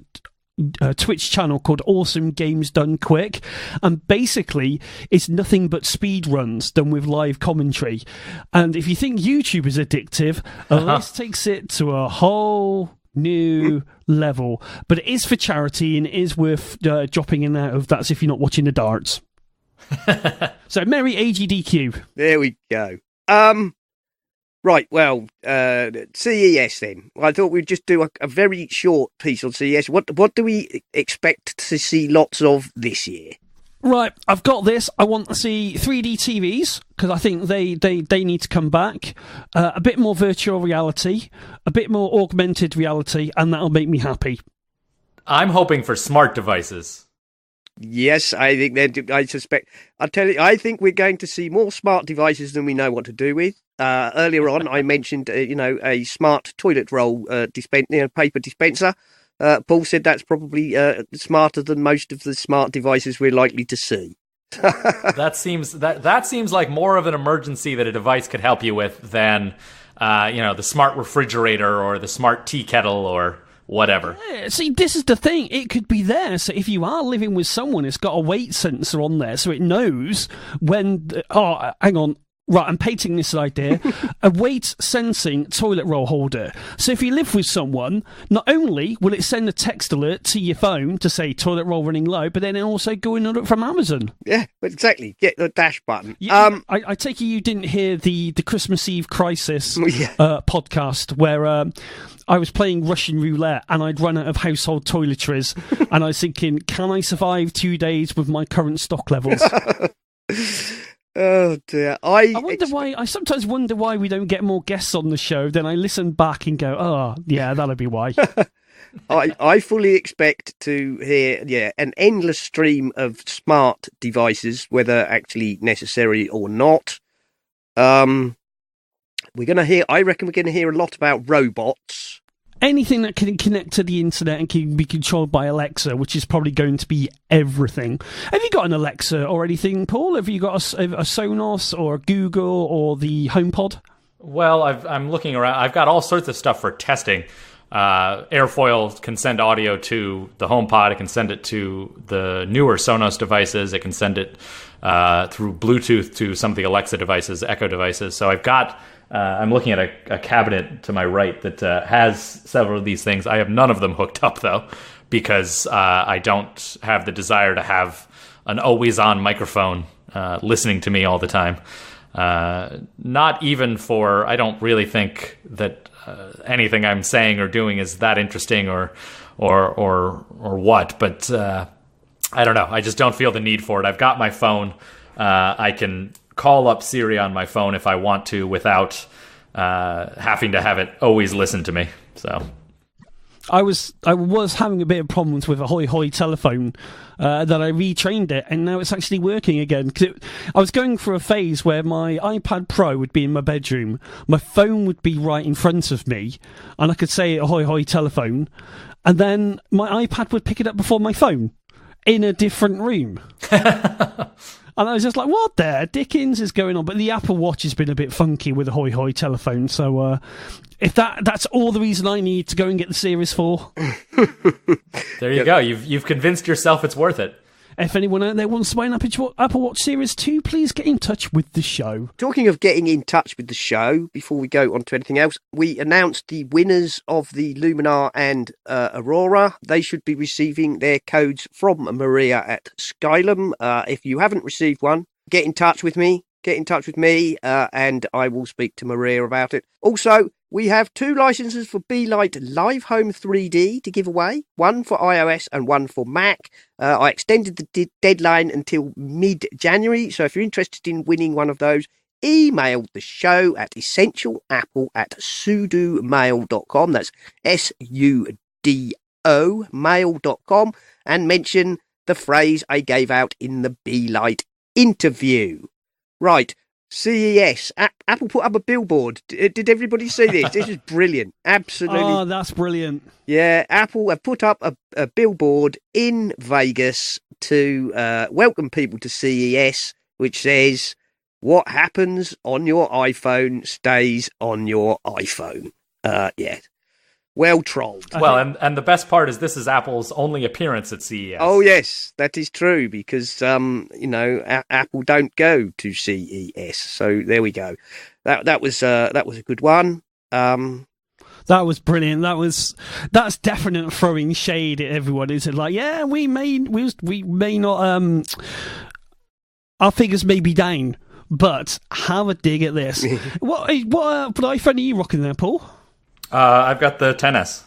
Twitch channel called Awesome Games Done Quick, and basically it's nothing but speed runs done with live commentary. And if you think YouTube is addictive, this takes it to a whole new level. But it is for charity, and it is worth dropping in out of. That's if you're not watching the darts. So Merry AGDQ. There we go. Right, well, CES then. I thought we'd just do a very short piece on CES. What do we expect to see lots of this year? Right, I've got this. I want to see 3D TVs, because I think they need to come back. A bit more virtual reality, a bit more augmented reality, and that'll make me happy. I'm hoping for smart devices. Yes, I think I suspect. I tell you, I think we're going to see more smart devices than we know what to do with. Earlier on, I mentioned, a smart toilet roll paper dispenser. Paul said that's probably smarter than most of the smart devices we're likely to see. That seems like more of an emergency that a device could help you with than the smart refrigerator or the smart tea kettle or whatever. Yeah, see, this is the thing. It could be there. So if you are living with someone, it's got a weight sensor on there, so it knows when. Hang on. Right, I'm painting this idea. A weight-sensing toilet roll holder. So if you live with someone, not only will it send a text alert to your phone to say toilet roll running low, but then it'll also go and order it from Amazon. Yeah, exactly. Get the dash button. I take it you didn't hear the Christmas Eve Crisis podcast where I was playing Russian roulette and I'd run out of household toiletries and I was thinking, can I survive 2 days with my current stock levels? Oh dear! I sometimes wonder why we don't get more guests on the show. Then I listen back and go, "Oh, yeah, that'll be why." I fully expect to hear an endless stream of smart devices, whether actually necessary or not. I reckon we're gonna hear a lot about robots. Anything that can connect to the internet and can be controlled by Alexa, which is probably going to be everything. Have you got an Alexa or anything, Paul? Have you got a Sonos or a Google or the HomePod? Well, I'm looking around. I've got all sorts of stuff for testing. Airfoil can send audio to the HomePod. It can send it to the newer Sonos devices. It can send it through Bluetooth to some of the Alexa devices, Echo devices. So I've got, I'm looking at a cabinet to my right that has several of these things. I have none of them hooked up, though, because I don't have the desire to have an always-on microphone listening to me all the time. Not even for, I don't really think that anything I'm saying or doing is that interesting or what, but I don't know. I just don't feel the need for it. I've got my phone. I can call up Siri on my phone if I want to without having to have it always listen to me. So I was having a bit of problems with a Hoi Hoi telephone that I retrained it, and now it's actually working again. I was going through a phase where my iPad Pro would be in my bedroom, my phone would be right in front of me, and I could say a Hoi Hoi telephone, and then my iPad would pick it up before my phone in a different room. And I was just like, what the Dickens is going on? But the Apple Watch has been a bit funky with a Hoi Hoi telephone. So if that's all the reason I need to go and get the Series 4. There you go. You've convinced yourself it's worth it. If anyone out there wants to buy an Apple Watch Series 2, please get in touch with the show. Talking of getting in touch with the show, before we go on to anything else, we announced the winners of the Luminar and Aurora. They should be receiving their codes from Maria at Skylum. If you haven't received one, get in touch with me. And I will speak to Maria about it. Also, we have 2 licenses for Be-Light Live Home 3D to give away, one for iOS and one for Mac. I extended the deadline until mid-January, so if you're interested in winning one of those, email the show at essentialapple@sudomail.com. That's SUDO mail.com, and mention the phrase I gave out in the Be-Light interview. Right, CES. Apple put up a billboard. Did everybody see this? This is brilliant. Absolutely. Oh, that's brilliant. Yeah, Apple have put up a billboard in Vegas to welcome people to CES, which says, what happens on your iPhone stays on your iPhone. Yeah. Well trolled. Well, and the best part is this is Apple's only appearance at CES. Oh yes, that is true because Apple don't go to CES. So there we go. That was a good one. That was brilliant. That's definite throwing shade at everyone. Is it like, yeah, we may not our figures may be down, but have a dig at this. what iPhone are you rocking there, Paul? I've got the XS.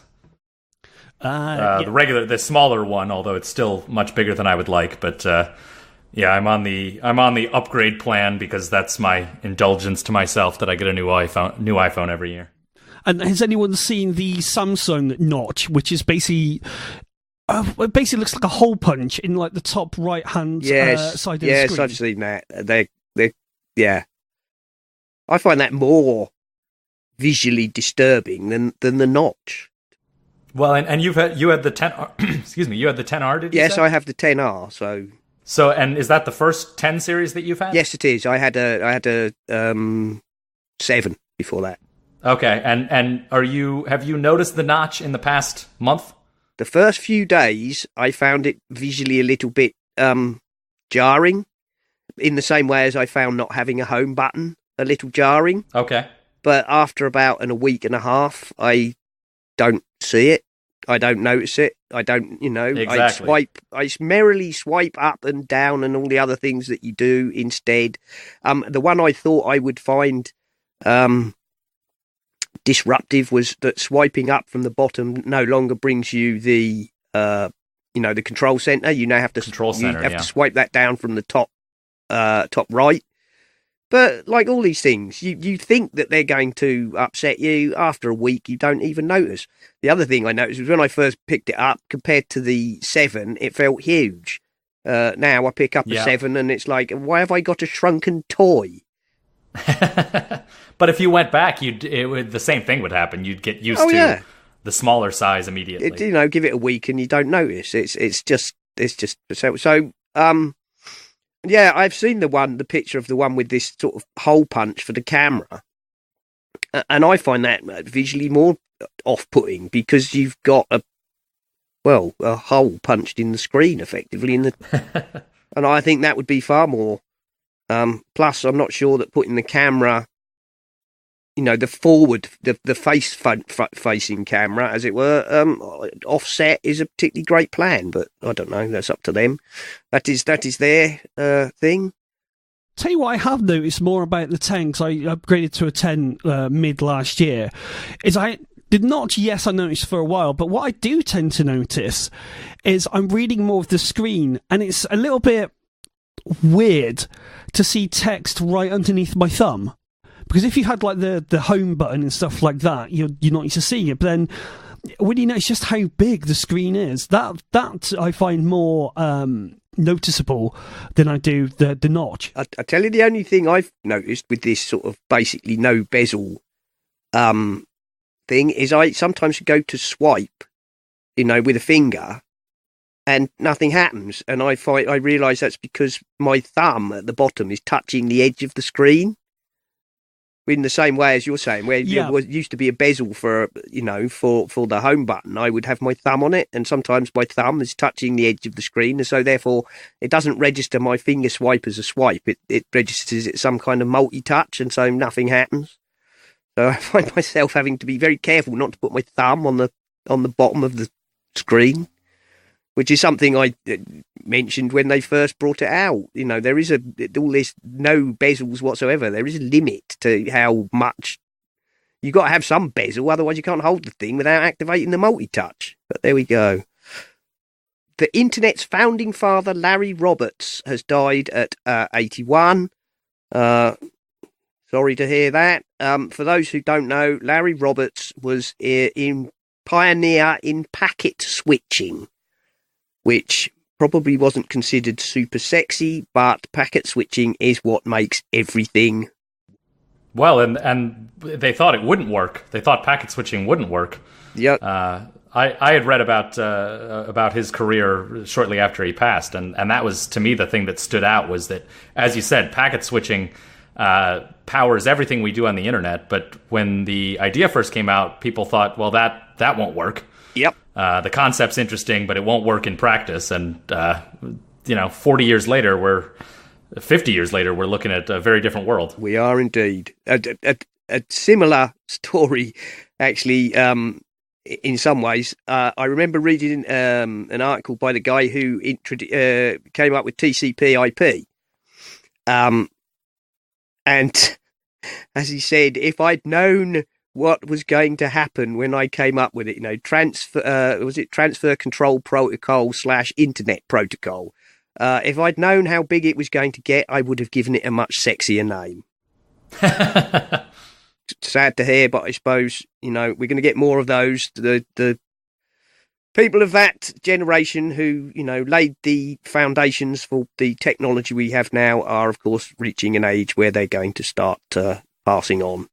Yeah. The smaller one, although it's still much bigger than I would like. But yeah, I'm on the upgrade plan because that's my indulgence to myself that I get a new iPhone every year. And has anyone seen the Samsung notch, which is basically it basically looks like a hole punch in like the top right hand side of the screen? Yes, I've seen that. Yeah, I find that more visually disturbing than the notch. Well, and you had the 10 excuse me, you had the 10R, did you Yes, say? I have the 10R, So and is that the first 10 series that you've had? Yes, it is. I had a 7 before that. Okay. And have you noticed the notch in the past month? The first few days I found it visually a little bit jarring, in the same way as I found not having a home button a little jarring. Okay. But after about a week and a half, I don't see it. I don't notice it. I don't, Exactly. I merrily swipe up and down and all the other things that you do instead. The one I thought I would find disruptive was that swiping up from the bottom no longer brings you the, the control center. You now have to to swipe that down from the top right. But like all these things, you think that they're going to upset you. After a week, you don't even notice. The other thing I noticed was when I first picked it up, compared to the 7, it felt huge. Now I pick up a 7 and it's like, why have I got a shrunken toy? But if you went back, the same thing would happen. You'd get used to the smaller size immediately. Give it a week and you don't notice. It's just so. Yeah, I've seen the picture of the one with this sort of hole punch for the camera. And I find that visually more off-putting because you've got a hole punched in the screen, effectively. And I think that would be far more. Plus, I'm not sure that putting the camera, the forward, the facing camera, as it were, offset is a particularly great plan. But I don't know. That's up to them. That is their thing. Tell you what I have noticed more about the 10, because I upgraded to a 10 mid last year, is I did not, yes, I noticed for a while, but what I do tend to notice is I'm reading more of the screen, and it's a little bit weird to see text right underneath my thumb. Because if you had like the home button and stuff like that, you're not used to seeing it. But then when you notice just how big the screen is, that I find more noticeable than I do the notch. I tell you, the only thing I've noticed with this sort of basically no bezel thing is I sometimes go to swipe, with a finger, and nothing happens. And I realise that's because my thumb at the bottom is touching the edge of the screen. In the same way as you're saying, where there used to be a bezel for the home button, I would have my thumb on it, and sometimes my thumb is touching the edge of the screen, and so therefore it doesn't register my finger swipe as a swipe. It registers it some kind of multi-touch, and so nothing happens. So I find myself having to be very careful not to put my thumb on the bottom of the screen, which is something I mentioned when they first brought it out. There is all this no bezels whatsoever. There is a limit to how much. You've got to have some bezel, otherwise you can't hold the thing without activating the multi-touch. But there we go. The internet's founding father, Larry Roberts, has died at 81. Sorry to hear that. For those who don't know, Larry Roberts was pioneer in packet switching, which probably wasn't considered super sexy, but packet switching is what makes everything. Well, and they thought it wouldn't work. They thought packet switching wouldn't work. Yep. I had read about his career shortly after he passed, and that was, to me, the thing that stood out was that, as you said, packet switching powers everything we do on the internet. But when the idea first came out, people thought, well, that won't work. Yep. The concept's interesting, but it won't work in practice. And 50 years later, we're looking at a very different world. We are indeed. A similar story, actually. In some ways, I remember reading an article by the guy who came up with TCP/IP, and as he said, if I'd known what was going to happen when I came up with it, transfer control protocol / internet protocol. If I'd known how big it was going to get, I would have given it a much sexier name. Sad to hear, but I suppose, we're going to get more of those. The people of that generation who, laid the foundations for the technology we have now are, of course, reaching an age where they're going to start passing on.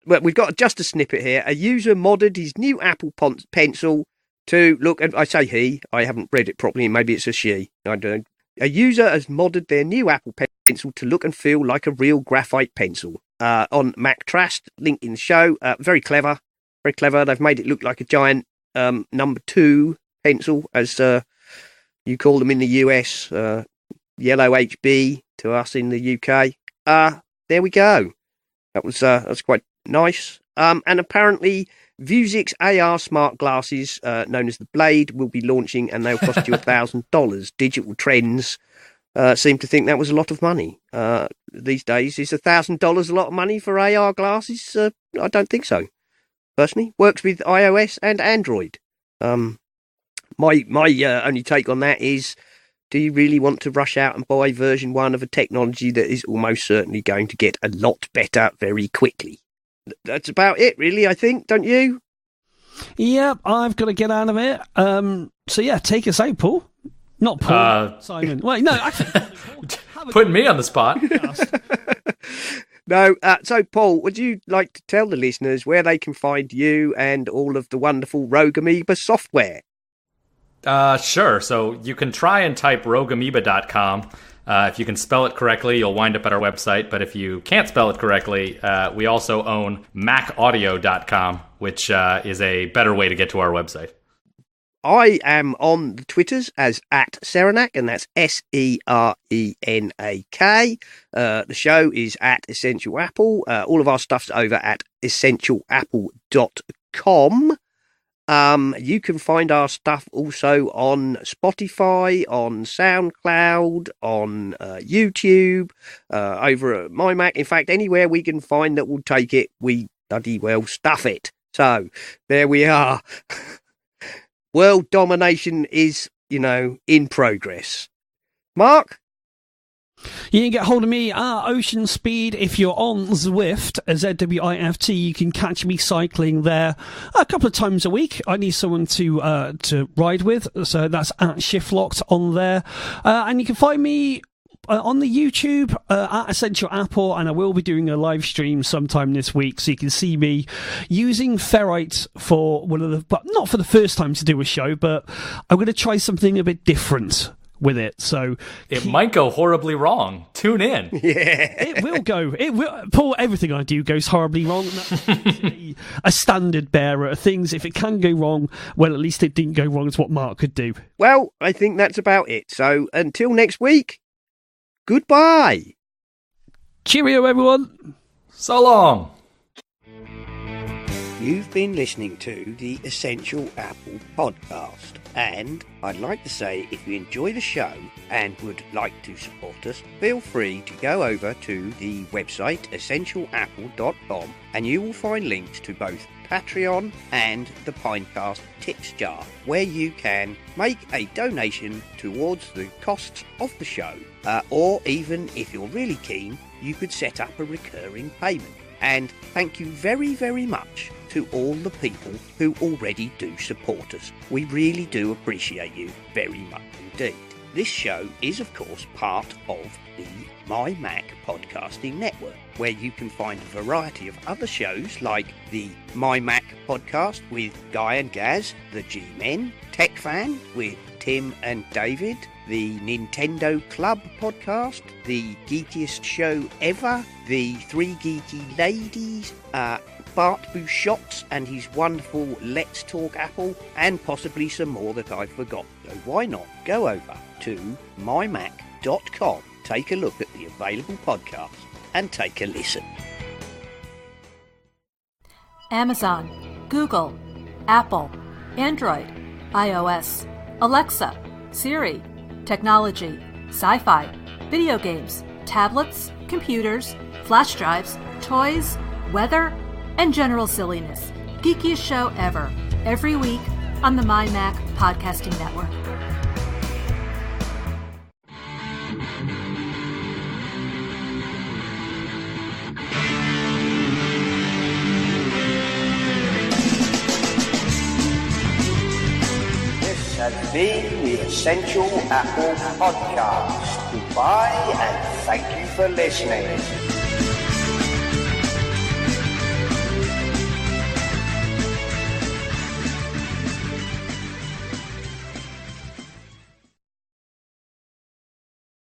But we've got just a snippet here. A user modded his new Apple Pencil to look, and I say he, I haven't read it properly, maybe it's a she, I don't know. A user has modded their new Apple Pencil to look and feel like a real graphite pencil. On Mac Trust, link in the show. Very clever, very clever. They've made it look like a giant number 2 pencil, as you call them in the US, yellow HB to us in the UK. There we go. That's quite nice. And apparently Vuzix AR smart glasses, known as the Blade, will be launching, and they'll cost you $1,000. Digital Trends seem to think that was a lot of money. These days, is $1,000 a lot of money for AR glasses? I don't think so. Personally, works with iOS and Android. My only take on that is, do you really want to rush out and buy version 1 of a technology that is almost certainly going to get a lot better very quickly? That's about it, really, I think, don't you? Yep, I've got to get out of it. So yeah, take us out, Paul. Not Paul, Simon. Wait, no, actually, putting me on the spot. No, so Paul, would you like to tell the listeners where they can find you and all of the wonderful Rogue Amoeba software? Sure. So you can try and type rogueamoeba.com. If you can spell it correctly, you'll wind up at our website. But if you can't spell it correctly, we also own macaudio.com, which is a better way to get to our website. I am on the Twitters as @Serenak, and that's Serenak. The show is @Essential Apple. All of our stuff's over at essentialapple.com. You can find our stuff also on Spotify, on SoundCloud, on YouTube, over at MyMac. In fact, anywhere we can find that will take it, we bloody well stuff it. So there we are. World domination is, in progress. Mark? You can get hold of me at Ocean Speed. If you're on Zwift, Zwift, you can catch me cycling there a couple of times a week. I need someone to ride with, so that's at Shiftlocked on there. And you can find me on the YouTube at Essential Apple, and I will be doing a live stream sometime this week, so you can see me using ferrite for but not for the first time to do a show, but I'm going to try something a bit different with it. So it might go horribly wrong. Tune in. Yeah, it will go. It will. Paul, everything I do goes horribly wrong. And that's a standard bearer of things. If it can go wrong, well, at least it didn't go wrong as what Mark could do. Well, I think that's about it. So until next week. Goodbye. Cheerio, everyone. So long. You've been listening to the Essential Apple podcast, and I'd like to say if you enjoy the show and would like to support us, feel free to go over to the website essentialapple.com, and you will find links to both Patreon and the Pinecast Tips Jar, where you can make a donation towards the costs of the show, or even if you're really keen, you could set up a recurring payment. And thank you very, very much to all the people who already do support us. We really do appreciate you very much indeed. This show is, of course, part of the My Mac podcasting network, where you can find a variety of other shows like the My Mac podcast with Guy and Gaz, the G-Men, Tech Fan with Tim and David, the Nintendo Club podcast, the geekiest show ever, the Three Geeky Ladies, Bart Bouchot's and his wonderful Let's Talk Apple, and possibly some more that I've forgotten. So why not go over to mymac.com, take a look at the available podcasts, and take a listen. Amazon, Google, Apple, Android, iOS, Alexa, Siri, technology, sci-fi, video games, tablets, computers, flash drives, toys, weather, and general silliness. Geekiest show ever, every week on the My Mac Podcasting Network. This has been the Essential Apple Podcast. Goodbye and thank you for listening.